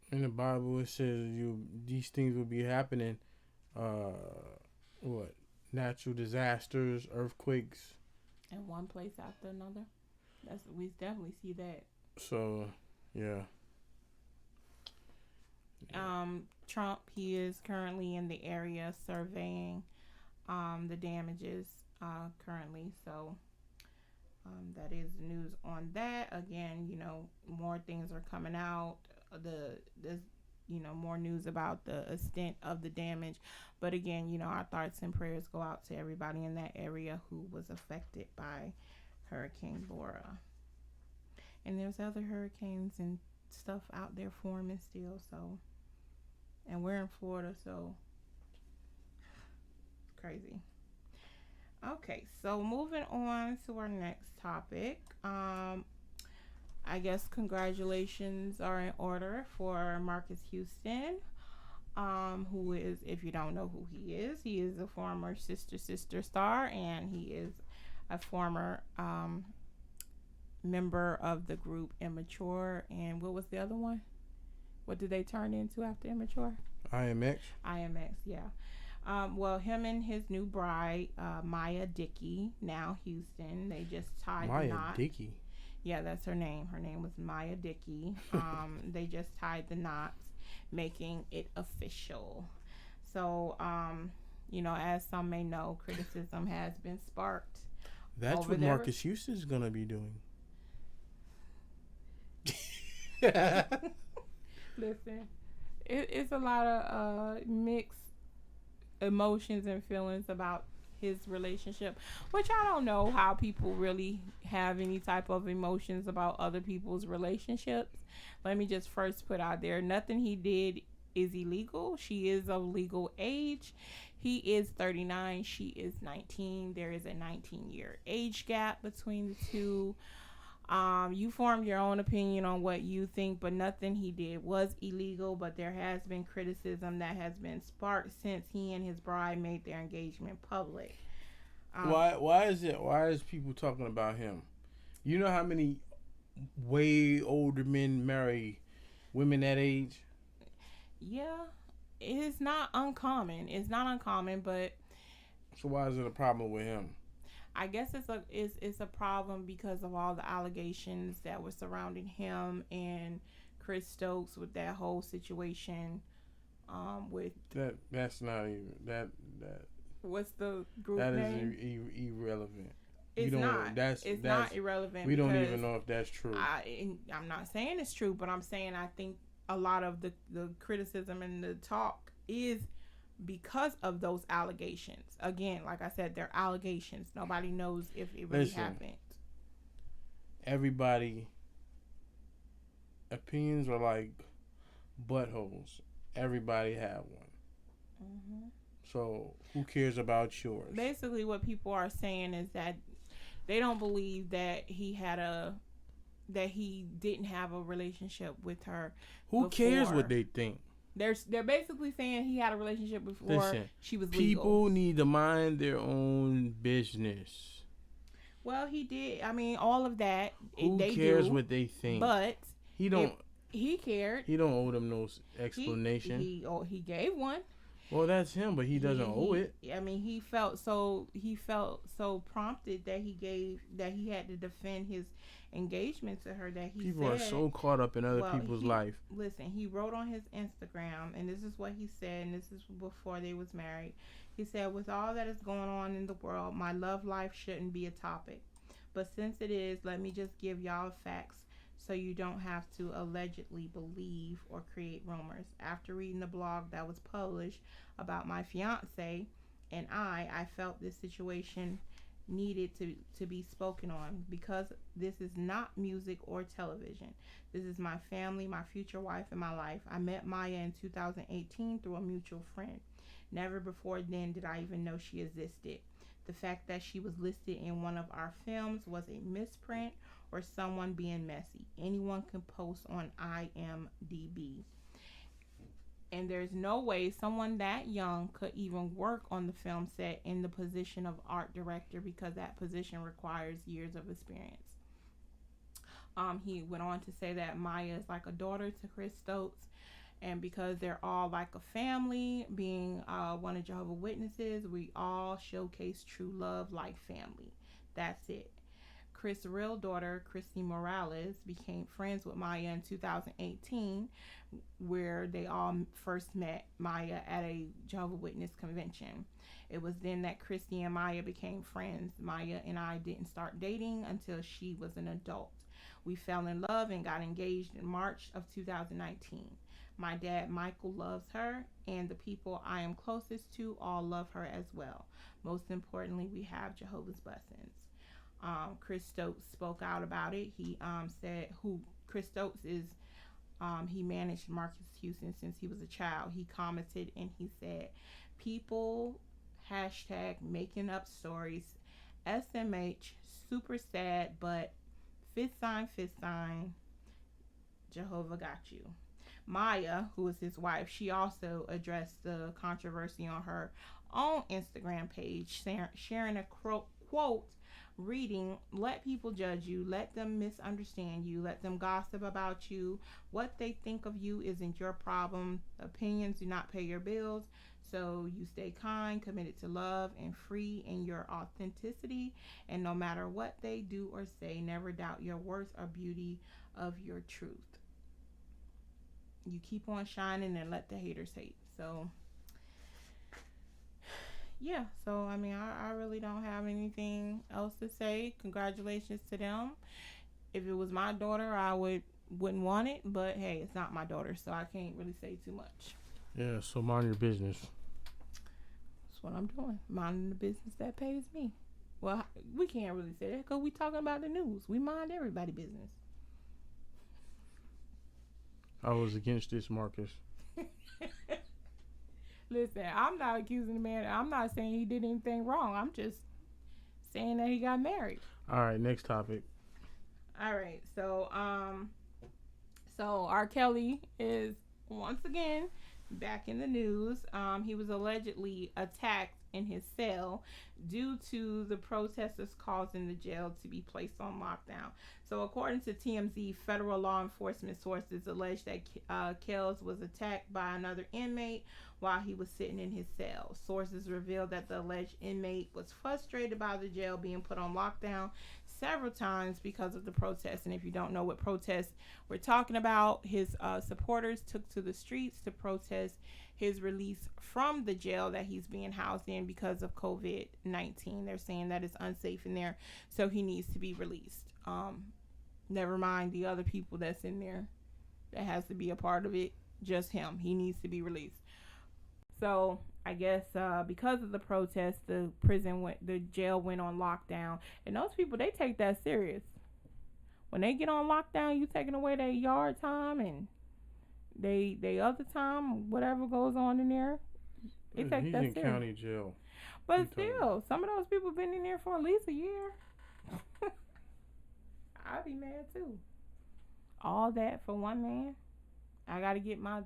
In the Bible, it says these things will be happening. Natural disasters, earthquakes, in one place after another. We definitely see that. So, yeah. Trump, he is currently in the area surveying the damages currently. So that is news on that. Again, you know, more things are coming out. There's more news about the extent of the damage. But again, you know, our thoughts and prayers go out to everybody in that area who was affected by Hurricane Laura. And there's other hurricanes and stuff out there forming still. So, and we're in Florida, so crazy. Okay, so moving on to our next topic. I guess congratulations are in order for Marcus Houston, who is, if you don't know who he is a former Sister star, and he is a former member of the group Immature. And what was the other one? What did they turn into after Immature? IMX, yeah. Well, him and his new bride, Maya Dickey, now Houston, they just tied the knot. Maya Dickey? Yeah, that's her name. Her name was Maya Dickey. They just tied the knots, making it official. So, you know, as some may know, criticism has been sparked. That's what Marcus Houston's going to be doing. Listen, It's a lot of mixed emotions and feelings about his relationship, which I don't know how people really have any type of emotions about other people's relationships. Let me just first put out there, nothing he did is illegal. She is of legal age. He is 39, she is 19. There is a 19-year age gap between the two. You form your own opinion on what you think, but nothing he did was illegal. But there has been criticism that has been sparked since he and his bride made their engagement public. Why is people talking about him? You know how many way older men marry women that age? Yeah, it's not uncommon. It's not uncommon, but So why is it a problem with him? I guess it's a problem because of all the allegations that were surrounding him and Chris Stokes with that whole situation. With that's not even that what's the group that name? is irrelevant. It's not. That's not irrelevant. We don't even know if that's true. I'm not saying it's true, but I'm saying I think a lot of the criticism and the talk is because of those allegations. Again, like I said, they're allegations. Nobody knows if it really happened. Everybody opinions are like buttholes. Everybody have one. Mm-hmm. So who cares about yours? Basically, what people are saying is that they don't believe that he didn't have a relationship with her. Who cares what they think? They're basically saying he had a relationship before she was legal. People need to mind their own business. Well, he did. I mean, all of that. Who cares what they think? But he cared. He don't owe them no explanation. He gave one. Well, that's him, but he doesn't owe it. I mean, he felt so prompted that he had to defend his engagement to her that people are so caught up in other people's life. Listen, he wrote on his Instagram, and this is what he said, and this is before they was married. He said, "With all that is going on in the world, my love life shouldn't be a topic. But since it is, let me just give y'all facts so you don't have to allegedly believe or create rumors. After reading the blog that was published about my fiance and I felt this situation needed to be spoken on because this is not music or television. This is my family, my future wife, and my life. I met Maya in 2018 through a mutual friend. Never before then did I even know she existed. The fact that she was listed in one of our films was a misprint or someone being messy. Anyone can post on IMDb. And there's no way someone that young could even work on the film set in the position of art director because that position requires years of experience." He went on to say that Maya is like a daughter to Chris Stokes, and because they're all like a family, being one of Jehovah's Witnesses, we all showcase true love like family. That's it. Chris' real daughter, Christy Morales, became friends with Maya in 2018, where they all first met Maya at a Jehovah's Witness convention. It was then that Christy and Maya became friends. Maya and I didn't start dating until she was an adult. We fell in love and got engaged in March of 2019. My dad, Michael, loves her, and the people I am closest to all love her as well. Most importantly, we have Jehovah's Blessings. Chris Stokes spoke out about it. He said who Chris Stokes is. He managed Marcus Houston since he was a child. He commented and he said, "People hashtag making up stories. SMH, super sad, but fist sign, Jehovah got you." Maya, who is his wife, she also addressed the controversy on her own Instagram page, sharing a quote reading, "Let people judge you, let them misunderstand you, let them gossip about you. What they think of you isn't your problem. Opinions do not pay your bills. So you stay kind, committed to love, and free in your authenticity. And no matter what they do or say, never doubt your worth or beauty of your truth. You keep on shining and let the haters hate." So yeah, so I mean, I really don't have anything else to say. Congratulations to them. If it was my daughter, I would wouldn't want it, but hey, it's not my daughter, so I can't really say too much. Yeah, so mind your business. That's what I'm doing. Minding the business that pays me. Well, we can't really say that because we talking about the news. We mind everybody's business. I was against this, Marcus. Listen, I'm not accusing the man. I'm not saying he did anything wrong. I'm just saying that he got married. All right, next topic. All right, so R. Kelly is once again back in the news. He was allegedly attacked in his cell due to the protesters causing the jail to be placed on lockdown. So according to TMZ, federal law enforcement sources allege that Kells was attacked by another inmate while he was sitting in his cell. Sources revealed that the alleged inmate was frustrated by the jail being put on lockdown several times because of the protests. And if you don't know what protests we're talking about, his supporters took to the streets to protest his release from the jail that he's being housed in because of COVID-19. They're saying that it's unsafe in there, so he needs to be released. Never mind the other people that's in there that has to be a part of it. Just him. He needs to be released. So I guess because of the protest, the jail went on lockdown, and those people, they take that serious. When they get on lockdown, you taking away their yard time and they other time, whatever goes on in there. They take He's that in serious. county jail. But still, some of those people been in there for at least a year. I'd be mad too. All that for one man. I got to get my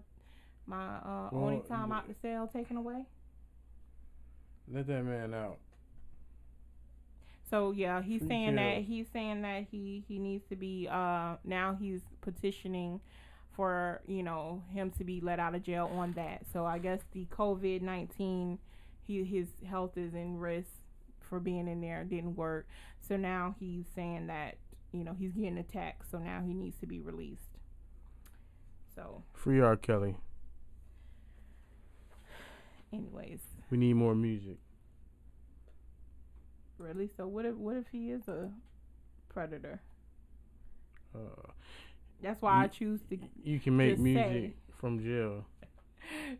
only time out the cell taken away. Let that man out. So yeah, he's Free saying jail. that he needs to be now he's petitioning for him to be let out of jail on that. So I guess the COVID-19, his health is in risk for being in there. It didn't work. So now he's saying that he's getting attacked. So now he needs to be released. So Free R. Kelly. Anyways, we need more music. Really? So what if he is a predator? That's why I choose to. You can make music from jail.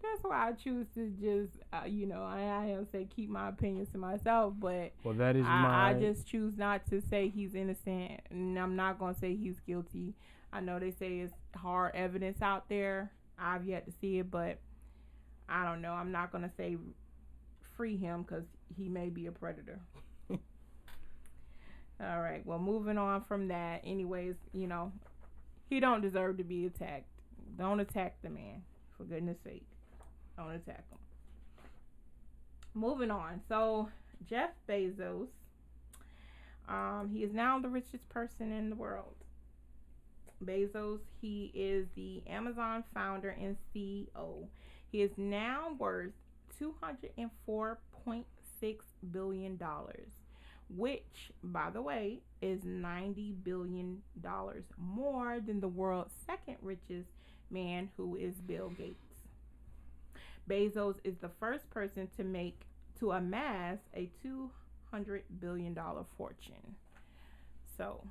That's why I choose to just, I don't say keep my opinions to myself, but that is I just choose not to say he's innocent, and I'm not gonna say he's guilty. I know they say it's hard evidence out there. I've yet to see it, but I don't know. I'm not gonna say free him because he may be a predator. All right. Well, moving on from that. Anyways, he don't deserve to be attacked. Don't attack the man, for goodness sake. Don't attack him. Moving on. So Jeff Bezos, he is now the richest person in the world. Bezos, he is the Amazon founder and CEO. He is now worth $204.6 billion, which, by the way, is $90 billion more than the world's second richest man, who is Bill Gates. Bezos is the first person to amass a $200 billion fortune. So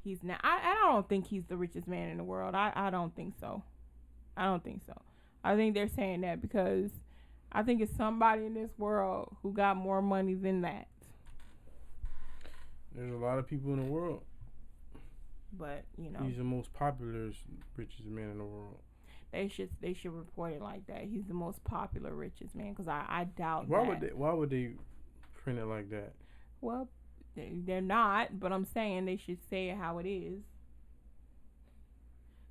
he's now. I don't think he's the richest man in the world. I don't think so. I think they're saying that because I think it's somebody in this world who got more money than that. There's a lot of people in the world. But, he's the most popular, richest man in the world. They should report it like that. He's the most popular, richest man, because I doubt Why would they print it like that? Well, they're not, but I'm saying they should say it how it is.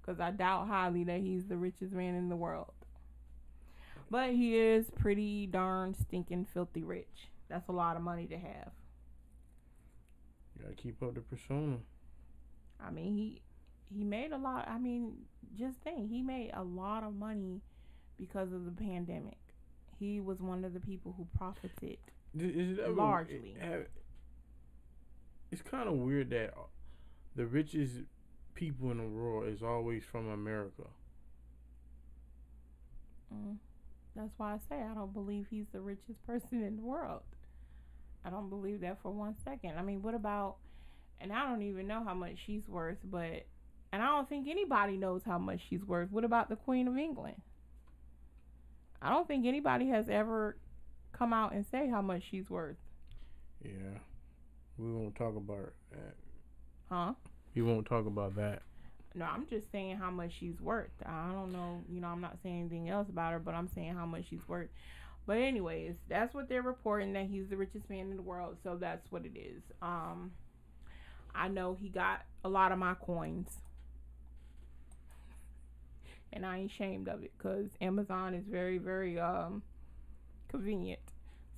Because I doubt highly that he's the richest man in the world. But he is pretty darn stinking filthy rich. That's a lot of money to have. You gotta keep up the persona. I mean, he made a lot. I mean, just think, he made a lot of money because of the pandemic. He was one of the people who profited largely. It's kind of weird that the richest people in the world is always from America. That's why I say I don't believe he's the richest person in the world. I don't believe that for 1 second. I mean, what about, and I don't even know how much she's worth, but And I don't think anybody knows how much she's worth. What about the Queen of England? I don't think anybody has ever come out and say how much she's worth. Yeah. We won't talk about that. Huh? We won't talk about that. No, I'm just saying how much she's worth. I don't know, I'm not saying anything else about her, but I'm saying how much she's worth. But anyways, that's what they're reporting, that he's the richest man in the world. So that's what it is. I know he got a lot of my coins. And I ain't ashamed of it, because Amazon is very, very convenient,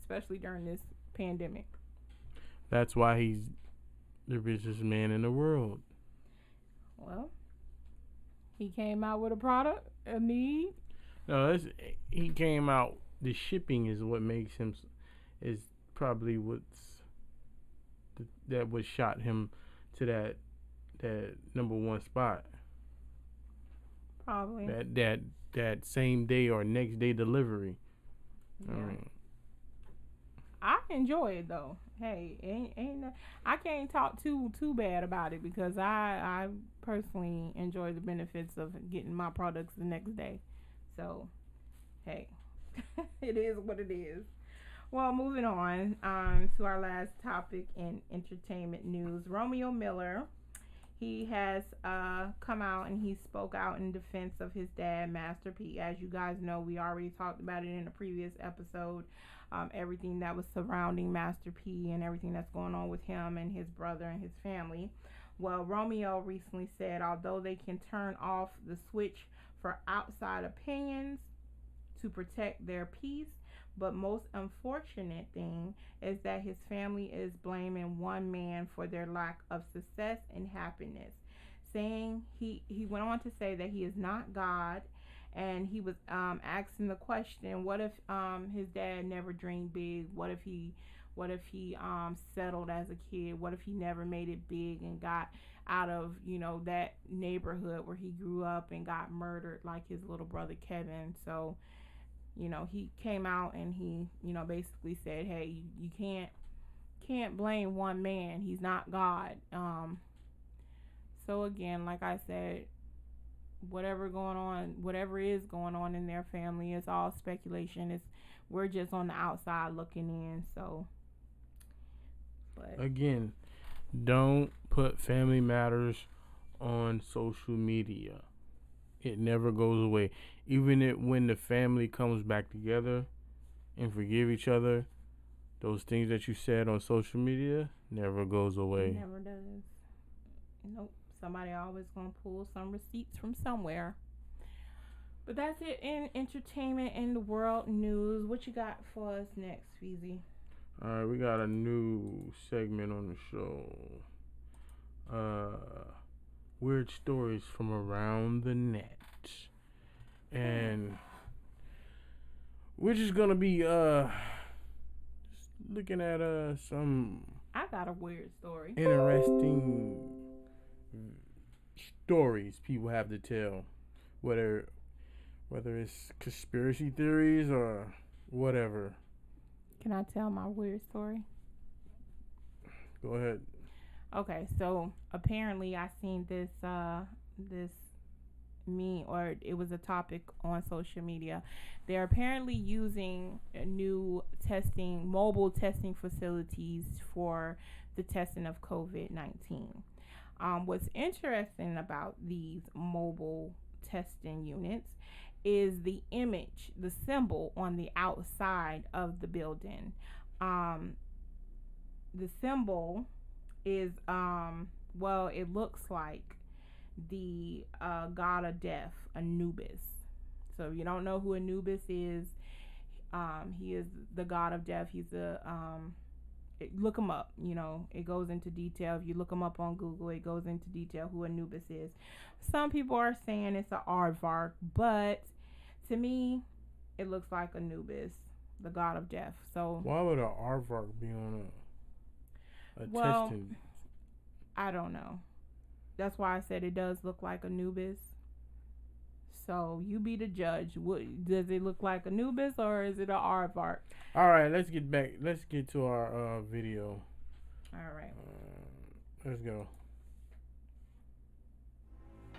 especially during this pandemic. That's why he's the richest man in the world. Well, he came out with a product, a need. No, he came out. The shipping is what makes him, is probably that what shot him to that number one spot. Probably. That same day or next day delivery. Yeah. I enjoy it though. Hey, I can't talk too bad about it, because I personally enjoy the benefits of getting my products the next day. So, hey, it is what it is. Well, moving on to our last topic in entertainment news. Romeo Miller, he has come out and he spoke out in defense of his dad, Master P. As you guys know, we already talked about it in a previous episode. Everything that was surrounding Master P and everything that's going on with him and his brother and his family. Well, Romeo recently said, although they can turn off the switch for outside opinions to protect their peace, but most unfortunate thing is that his family is blaming one man for their lack of success and happiness. Saying he went on to say that he is not God, and he was asking the question, what if his dad never dreamed big? What if he settled as a kid? What if he never made it big and got out of that neighborhood where he grew up and got murdered like his little brother Kevin? So he came out and he basically said, hey, you can't blame one man. He's not God. So again, like I said, whatever is going on in their family is all speculation. We're just on the outside looking in. So, but again, don't put family matters on social media. It never goes away. Even when the family comes back together and forgive each other, those things that you said on social media never goes away. It never does. Nope. Somebody always gonna pull some receipts from somewhere. But that's it in entertainment and the world news. What you got for us next, Feezy? Alright, we got a new segment on the show. Weird stories from around the net. And we're just gonna be just looking at some I got a weird story. Interesting stories people have to tell, whether it's conspiracy theories or whatever. Can I tell my weird story? Go ahead. Okay, so apparently I seen this meme, or it was a topic on social media. They're apparently using new mobile testing facilities for the testing of COVID-19. What's interesting about these mobile testing units is the image, the symbol on the outside of the building. The symbol is, it looks like the god of death, Anubis. So if you don't know who Anubis is, he is the god of death. He's look him up. It goes into detail. If you look him up on Google, it goes into detail who Anubis is. Some people are saying it's an aardvark, but to me, it looks like Anubis, the god of death. So why would an aardvark be on a testing? I don't know. That's why I said it does look like Anubis. So you be the judge. Does it look like Anubis or is it an aardvark? All right, let's get to our video. All right. Let's go.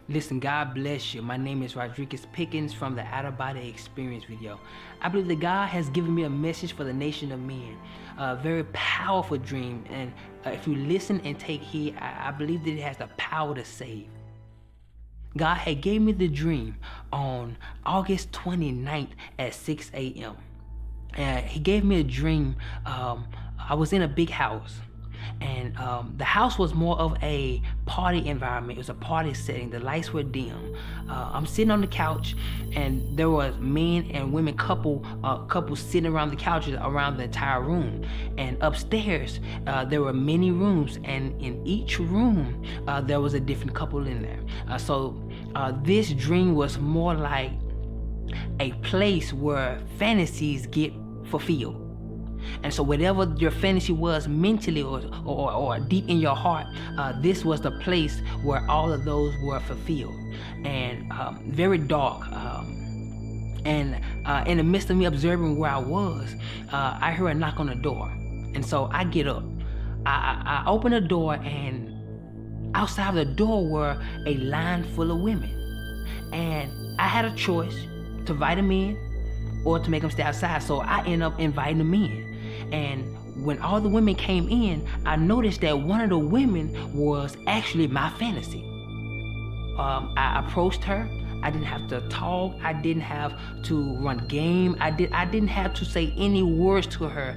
Listen, God bless you. My name is Rodriguez Pickens from the Out of Body Experience video. I believe that God has given me a message for the nation of men. A very powerful dream, and if you listen and take heed, I believe that it has the power to save. God had gave me the dream on August 29th at 6 a.m. And he gave me a dream. I was in a big house. And the house was more of a party environment. It was a party setting. The lights were dim. I'm sitting on the couch, and there was men and women couples sitting around the couches around the entire room. And upstairs, there were many rooms, and in each room, there was a different couple in there. So this dream was more like a place where fantasies get fulfilled. And so whatever your fantasy was mentally or deep in your heart, this was the place where all of those were fulfilled. And very dark. And in the midst of me observing where I was, I heard a knock on the door. And so I get up. I open the door, and outside of the door were a line full of women. And I had a choice to invite them in or to make them stay outside. So I end up inviting them in. And when all the women came in, I noticed that one of the women was actually my fantasy. I approached her. I didn't have to talk. I didn't have to run game. I didn't have to say any words to her.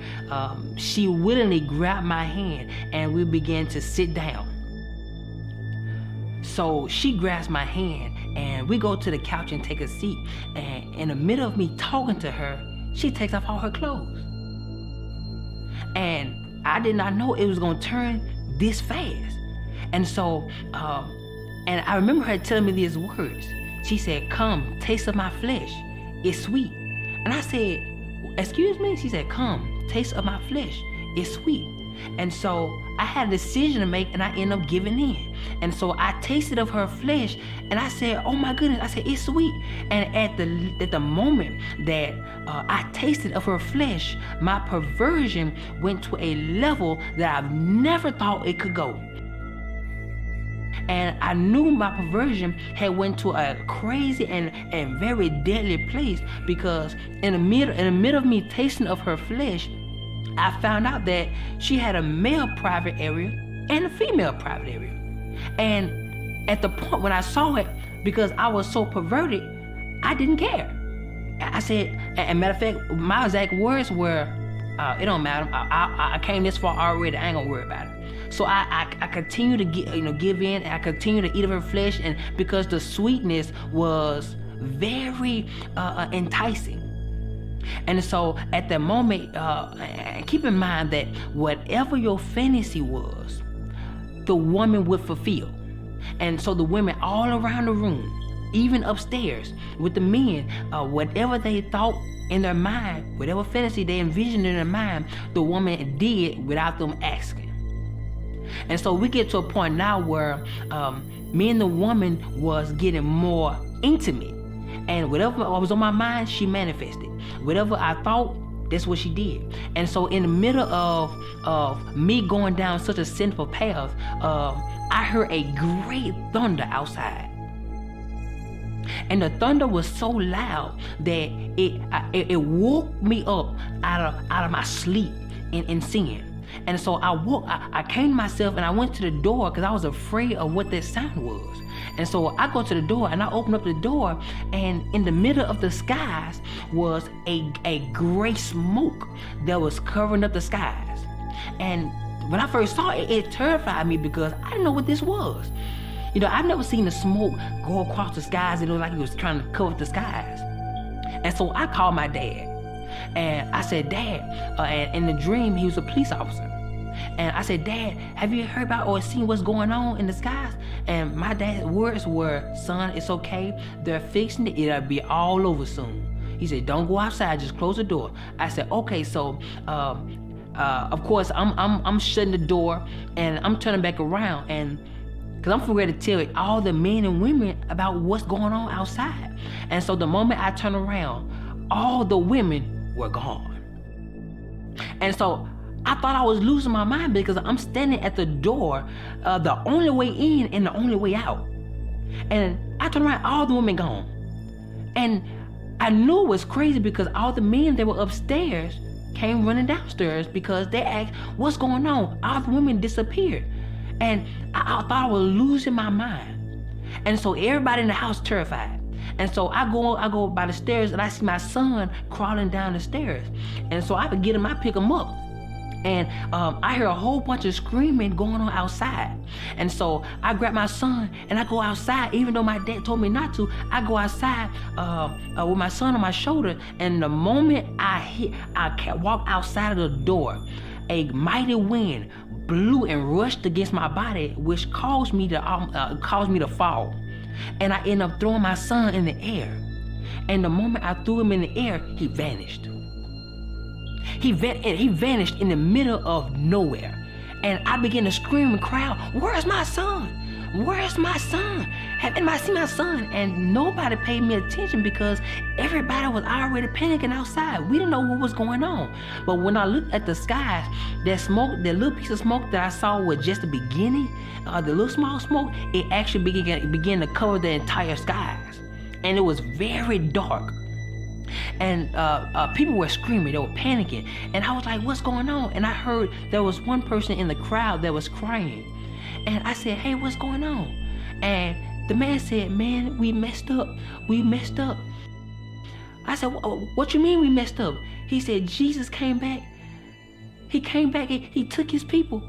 She willingly grabbed my hand, and we began to sit down. So she grabs my hand, and we go to the couch and take a seat. And in the middle of me talking to her, she takes off all her clothes. And I did not know it was gonna turn this fast. And so, and I remember her telling me these words. She said, "Come, taste of my flesh. It's sweet." And I said, "Excuse me?" She said, "Come, taste of my flesh. It's sweet." And so I had a decision to make, and I ended up giving in. And so I tasted of her flesh, and I said, "Oh my goodness," I said, "it's sweet." And at the moment that I tasted of her flesh, my perversion went to a level that I've never thought it could go. And I knew my perversion had went to a crazy and very deadly place, because in the middle of me tasting of her flesh, I found out that she had a male private area and a female private area. And at the point when I saw it, because I was so perverted, I didn't care. I said, and matter of fact, my exact words were, "It don't matter. I came this far already. I ain't gonna worry about it." So I continue to give in, and I continue to eat of her flesh, and because the sweetness was very enticing. And so at that moment, keep in mind that whatever your fantasy was, the woman would fulfill. And so the women all around the room, even upstairs with the men, whatever they thought in their mind, whatever fantasy they envisioned in their mind, the woman did without them asking. And so we get to a point now where me and the woman was getting more intimate. And whatever was on my mind, she manifested. Whatever I thought, that's what she did. And so in the middle of me going down such a sinful path, I heard a great thunder outside. And the thunder was so loud that it woke me up out of my sleep in sin. And so I came to myself, and I went to the door because I was afraid of what that sound was. And so I go to the door, and I open up the door, and in the middle of the skies was a gray smoke that was covering up the skies. And when I first saw it, it terrified me because I didn't know what this was. I've never seen the smoke go across the skies. It looked like it was trying to cover up the skies. And so I called my dad, and I said, "Dad," and in the dream, he was a police officer. And I said, "Dad, have you heard about or seen what's going on in the skies?" And my dad's words were, "Son, it's okay. They're fixing it. It'll be all over soon." He said, "Don't go outside. Just close the door." I said, "Okay." So, of course, I'm shutting the door, and I'm turning back around, and because I'm ready to tell all the men and women about what's going on outside. And so the moment I turn around, all the women were gone. And so I thought I was losing my mind because I'm standing at the door, the only way in and the only way out. And I turned around, all the women gone. And I knew it was crazy because all the men that were upstairs came running downstairs because they asked, what's going on? All the women disappeared. And I thought I was losing my mind. And so everybody in the house terrified. And so I go by the stairs and I see my son crawling down the stairs. And so I get him, I pick him up. And I hear a whole bunch of screaming going on outside. And so I grab my son and I go outside, even though my dad told me not to. I go outside with my son on my shoulder. And the moment I walk outside of the door, a mighty wind blew and rushed against my body, which caused me to fall. And I end up throwing my son in the air. And the moment I threw him in the air, he vanished. He vanished in the middle of nowhere. And I began to scream and cry out, where's my son? Where's my son? Haven't I seen my son? And nobody paid me attention because everybody was already panicking outside. We didn't know what was going on. But when I looked at the skies, that little piece of smoke that I saw was just the beginning, the little small smoke, it actually began to cover the entire skies. And it was very dark. And people were screaming, they were panicking. And I was like, what's going on? And I heard there was one person in the crowd that was crying. And I said, hey, what's going on? And the man said, man, we messed up. We messed up. I said, what you mean we messed up? He said, Jesus came back. He came back, he took his people.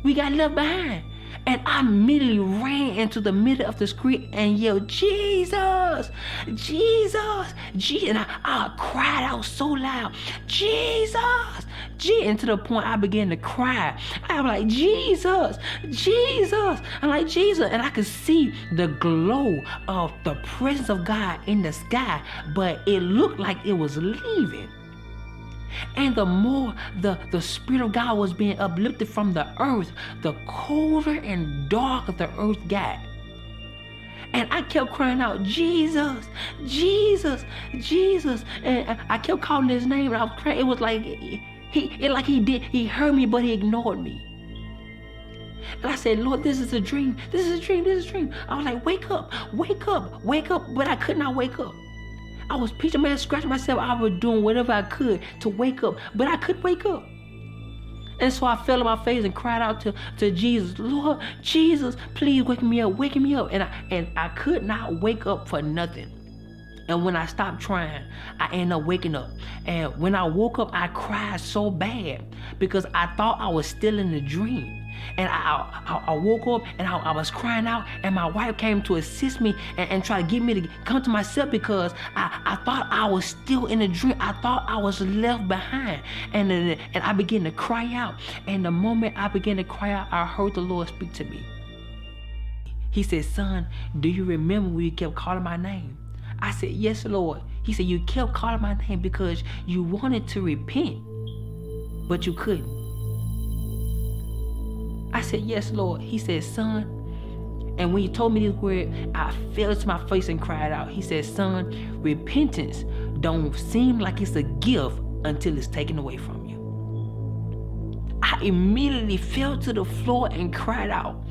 We got left behind. And I immediately ran into the middle of the street and yelled, Jesus, Jesus, Jesus. And I cried out so loud, Jesus, Jesus. And to the point I began to cry. I was like, Jesus, Jesus. I'm like, Jesus. And I could see the glow of the presence of God in the sky, but it looked like it was leaving. And the more the Spirit of God was being uplifted from the earth, the colder and darker the earth got. And I kept crying out, Jesus, Jesus, Jesus. And I kept calling his name and I was crying. It was like he heard me, but he ignored me. And I said, Lord, this is a dream. This is a dream. This is a dream. I was like, wake up, wake up, wake up. But I could not wake up. I was preaching, man, scratching myself. I was doing whatever I could to wake up, but I couldn't wake up. And so I fell on my face and cried out to Jesus, Lord, Jesus, please wake me up, wake me up. And I could not wake up for nothing. And when I stopped trying, I ended up waking up. And when I woke up, I cried so bad because I thought I was still in the dream. And I woke up and I was crying out, and my wife came to assist me and try to get me to come to myself because I thought I was still in a dream. I thought I was left behind. And I began to cry out. And the moment I began to cry out, I heard the Lord speak to me. He said, son, do you remember when you kept calling my name? I said, yes, Lord. He said, you kept calling my name because you wanted to repent, but you couldn't. I said, yes, Lord. He said, son, and when he told me this word, I fell to my face and cried out. He said, son, repentance don't seem like it's a gift until it's taken away from you. I immediately fell to the floor and cried out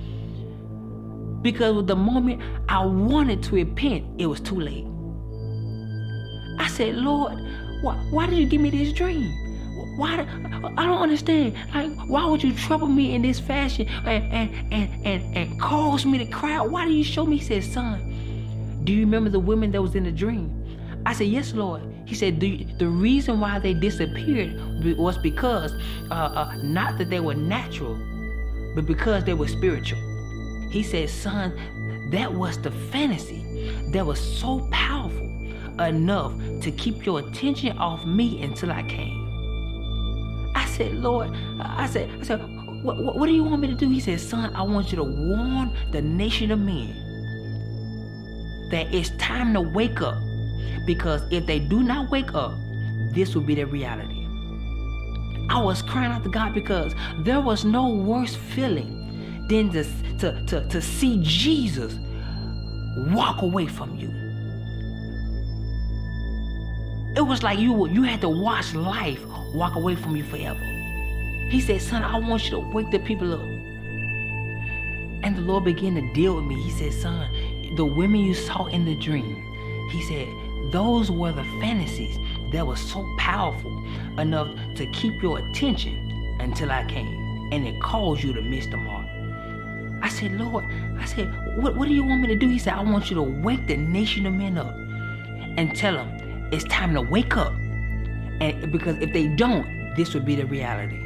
because with the moment I wanted to repent, it was too late. I said, Lord, why did you give me this dream? Why? I don't understand. Like, why would you trouble me in this fashion and cause me to cry? Why did you show me? He said, son, do you remember the women that was in the dream? I said, yes, Lord. He said, the reason why they disappeared was because, not that they were natural, but because they were spiritual. He said, son, that was the fantasy that was so powerful enough to keep your attention off me until I came. I said, Lord, I said, what do you want me to do? He said, son, I want you to warn the nation of men that it's time to wake up, because if they do not wake up, this will be their reality. I was crying out to God because there was no worse feeling than to see Jesus walk away from you. It was like you had to watch life walk away from you forever. He said, son, I want you to wake the people up. And the Lord began to deal with me. He said, son, the women you saw in the dream, he said, those were the fantasies that were so powerful enough to keep your attention until I came, and it caused you to miss the mark. I said, Lord, what do you want me to do? He said, I want you to wake the nation of men up and tell them it's time to wake up. And because if they don't, this would be the reality.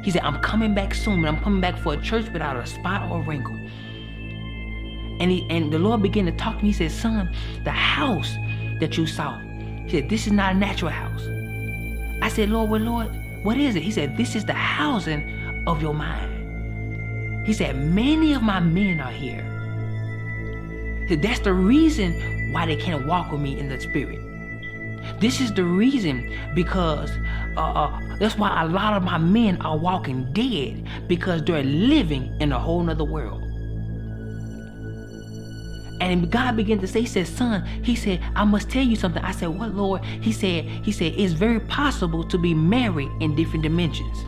He said, I'm coming back soon, but I'm coming back for a church without a spot or a wrinkle. And the Lord began to talk to me. He said, son, the house that you saw, he said, this is not a natural house. I said, Lord, what is it? He said, this is the housing of your mind. He said, many of my men are here. He said, that's the reason why they can't walk with me in the spirit. This is the reason, because that's why a lot of my men are walking dead, because they're living in a whole nother world. And God began to say, he said, son, he said, I must tell you something. I said, what, Lord? He said, it's very possible to be married in different dimensions.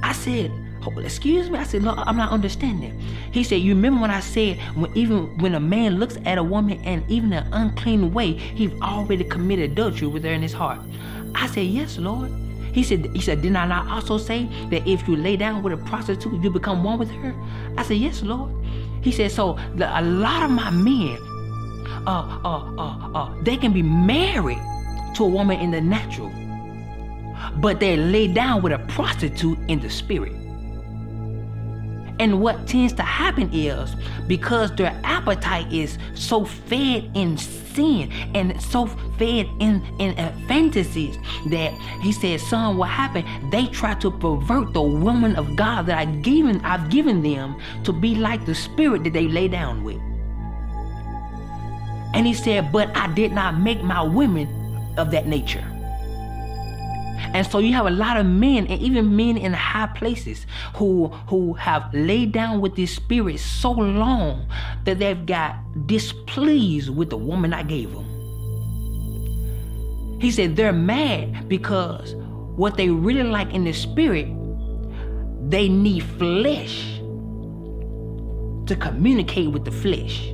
I said, oh, excuse me? I said, Lord, I'm not understanding. He said, you remember when I said, even when a man looks at a woman and even an unclean way, he's already committed adultery with her in his heart. I said, yes, Lord. He said, did I not also say that if you lay down with a prostitute, you become one with her? I said, yes, Lord. He said, so a lot of my men, they can be married to a woman in the natural, but they lay down with a prostitute in the spirit. And what tends to happen is, because their appetite is so fed in sin and so fed in fantasies, that he said, son, what happened? They try to pervert the woman of God that I've given them to be like the spirit that they lay down with. And he said, but I did not make my women of that nature. And so you have a lot of men, and even men in high places, who have laid down with this spirit so long that they've got displeased with the woman I gave them. He said they're mad because what they really like in the spirit, they need flesh to communicate with the flesh.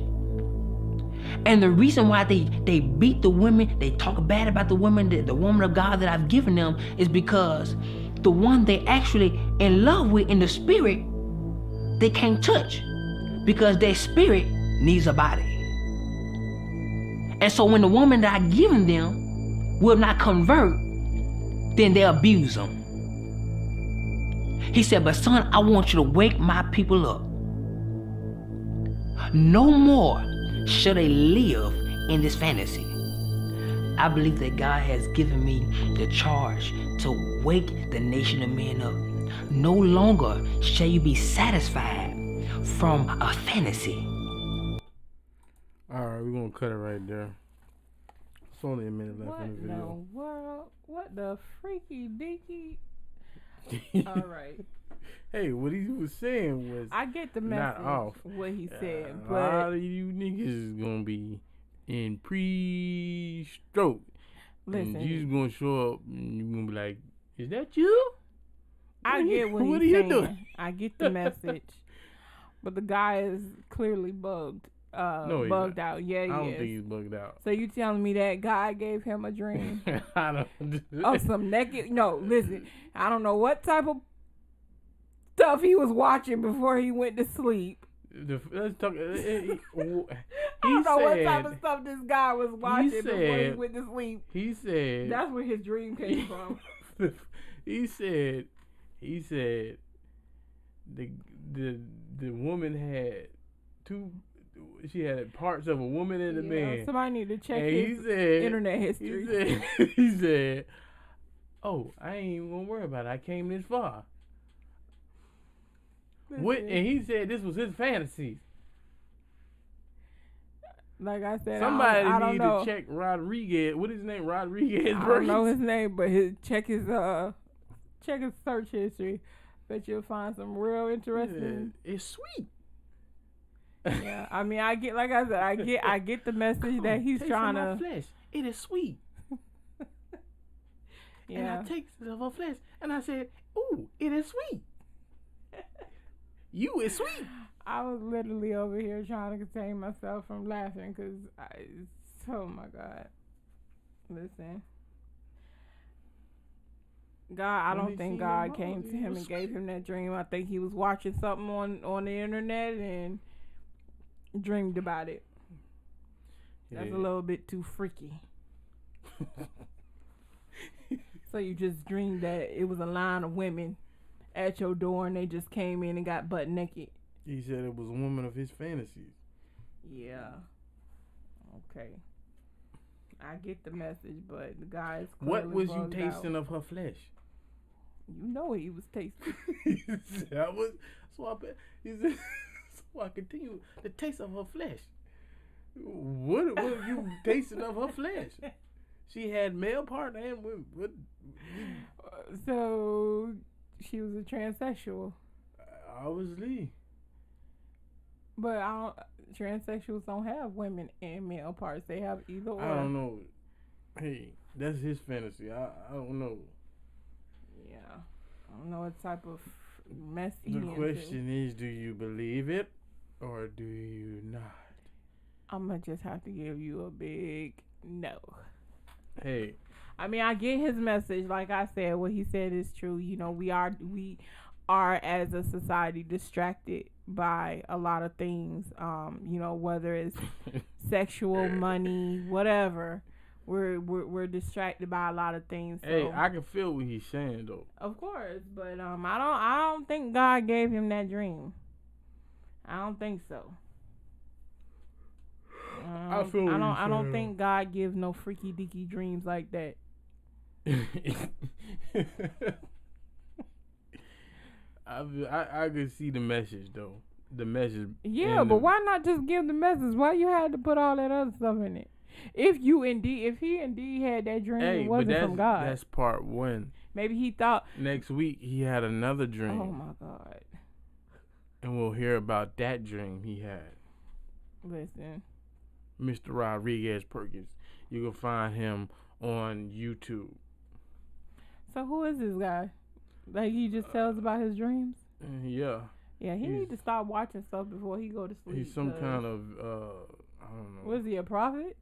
And the reason why they beat the women, they talk bad about the women, the woman of God that I've given them, is because the one they actually in love with in the spirit, they can't touch, because their spirit needs a body. And so when the woman that I've given them will not convert, then they abuse them. He said, but son, I want you to wake my people up. No more shall they live in this fantasy. I believe that God has given me the charge to wake the nation of men up. No longer shall you be satisfied from a fantasy. All right, we're going to cut it right there. It's only a minute left in the video. What in the world? What the freaky deaky? All right. Hey, what he was saying was, I get the message, not off. what he said, a but lot of you niggas is going to be in pre-stroke. listen, And you're going to show up and you're going to be like, is that you? I get what What he's are you saying. doing? I get the message, but the guy is clearly bugged. No, he's bugged not. out. Yeah, he I don't is. think he's bugged out. So you telling me that God gave him a dream I don't. of some naked? No, listen. I don't know what type of stuff he was watching before he went to sleep. Let's talk. I don't know what type of stuff this guy was watching before he went to sleep. He said That's where his dream came from. he said the woman had two. She had parts of a woman and a man. Somebody need to check And his internet history. He said, "Oh, I ain't even gonna worry about it. I came this far." What? And he said this was his fantasy. Like I said, Somebody I don't need know. to check Rodriguez. What is his name? Rodriguez. I don't know his name, but check his search history. Bet you'll find some real interesting. Yeah, it's sweet. Yeah, I mean, I get, like I said, I get the message that he's Taste trying of my to. flesh. It is sweet. And Yeah, I tasted of her flesh, and I said, "Ooh, it is sweet." You is sweet. I was literally over here trying to contain myself from laughing because oh my God. Listen. God, I don't think God came to him and gave him that dream. I think he was watching something on the internet and dreamed about it. That's a little bit too freaky. So you just dreamed that it was a line of women at your door and they just came in and got butt naked. He said it was a woman of his fantasies. Yeah. Okay. I get the message, but the guy's what was you tasting of her flesh? You know what he was tasting. He said, he said, so I continue the taste of her flesh. What were you tasting of her flesh? She had male part and women. What? So she was a transsexual. Obviously. But transsexuals don't have women and male parts. They have either or. I don't know. Hey, that's his fantasy. I don't know. Yeah. I don't know what type of mess he The into. question is, do you believe it or do you not? I'm going to just have to give you a big no. Hey. I mean, I get his message. Like I said, what he said is true. You know, we are as a society distracted by a lot of things. You know, whether it's sexual, money, whatever. We're distracted by a lot of things. So. Hey, I can feel what he's saying though. Of course, but I don't think God gave him that dream. I don't think so. I don't think God gives no freaky deaky dreams like that. I could see the message though. The message. Yeah, but why not just give the message? Why you had to put all that other stuff in it? If he indeed had that dream, it wasn't from God. That's part one. Maybe he thought next week he had another dream. Oh my God. And we'll hear about that dream he had. Listen. Mr. Rodriguez Perkins. You can find him on YouTube. So who is this guy? Like he just tells about his dreams? Yeah. Yeah, he needs to stop watching stuff before he go to sleep. He's some kind of I don't know. Was he a prophet?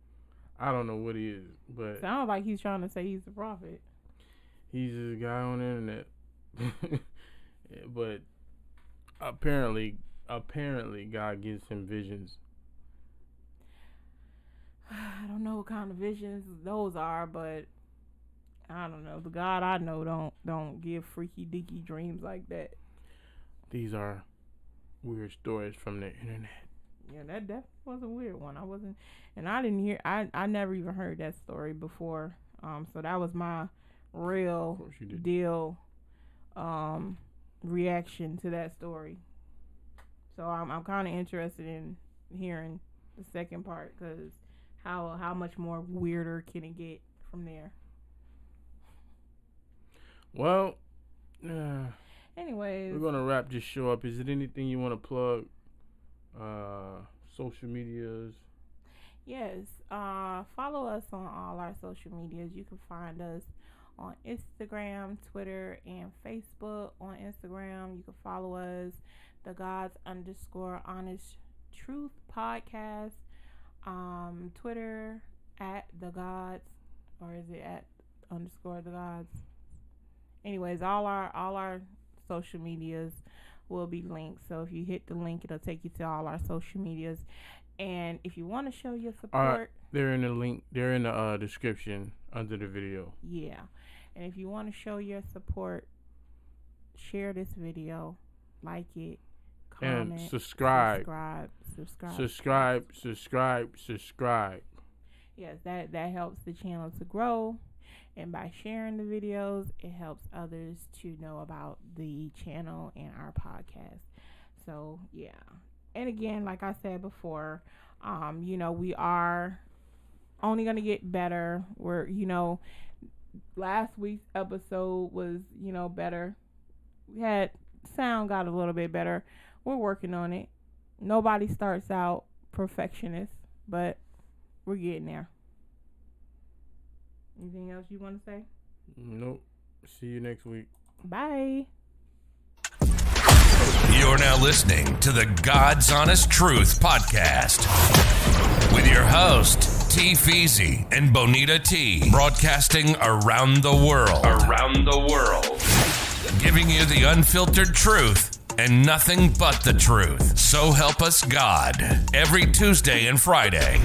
I don't know what he is, but sounds like he's trying to say he's a prophet. He's a guy on the internet. But apparently God gives him visions. I don't know what kind of visions those are, but I don't know. The God I know don't give freaky deaky dreams like that. These are weird stories from the internet. Yeah, that definitely was a weird one. I never even heard that story before. So that was my real deal reaction to that story. So I'm kind of interested in hearing the second part, because how much more weirder can it get from there? Well, anyways, we're gonna wrap this show up. Is it anything you want to plug? Social medias. Yes. Follow us on all our social medias. You can find us on Instagram, Twitter, and Facebook. On Instagram, you can follow us, the Gods_Honest Truth Podcast. Twitter at the Gods, or is it at _the Gods? Anyways, all our social medias will be linked. So if you hit the link, it'll take you to all our social medias. And if you want to show your support, they're in the link. They're in the description under the video. Yeah. And if you want to show your support, share this video, like it, comment, and subscribe. Yes, that helps the channel to grow. And by sharing the videos, it helps others to know about the channel and our podcast. So, yeah. And again, like I said before, we are only going to get better. Last week's episode was, better. We had sound got a little bit better. We're working on it. Nobody starts out perfectionist, but we're getting there. Anything else you want to say? Nope. See you next week. Bye. You're now listening to the God's Honest Truth podcast with your host, T. Feezy and Bonita T, broadcasting around the world. Giving you the unfiltered truth and nothing but the truth. So help us God. Every Tuesday and Friday.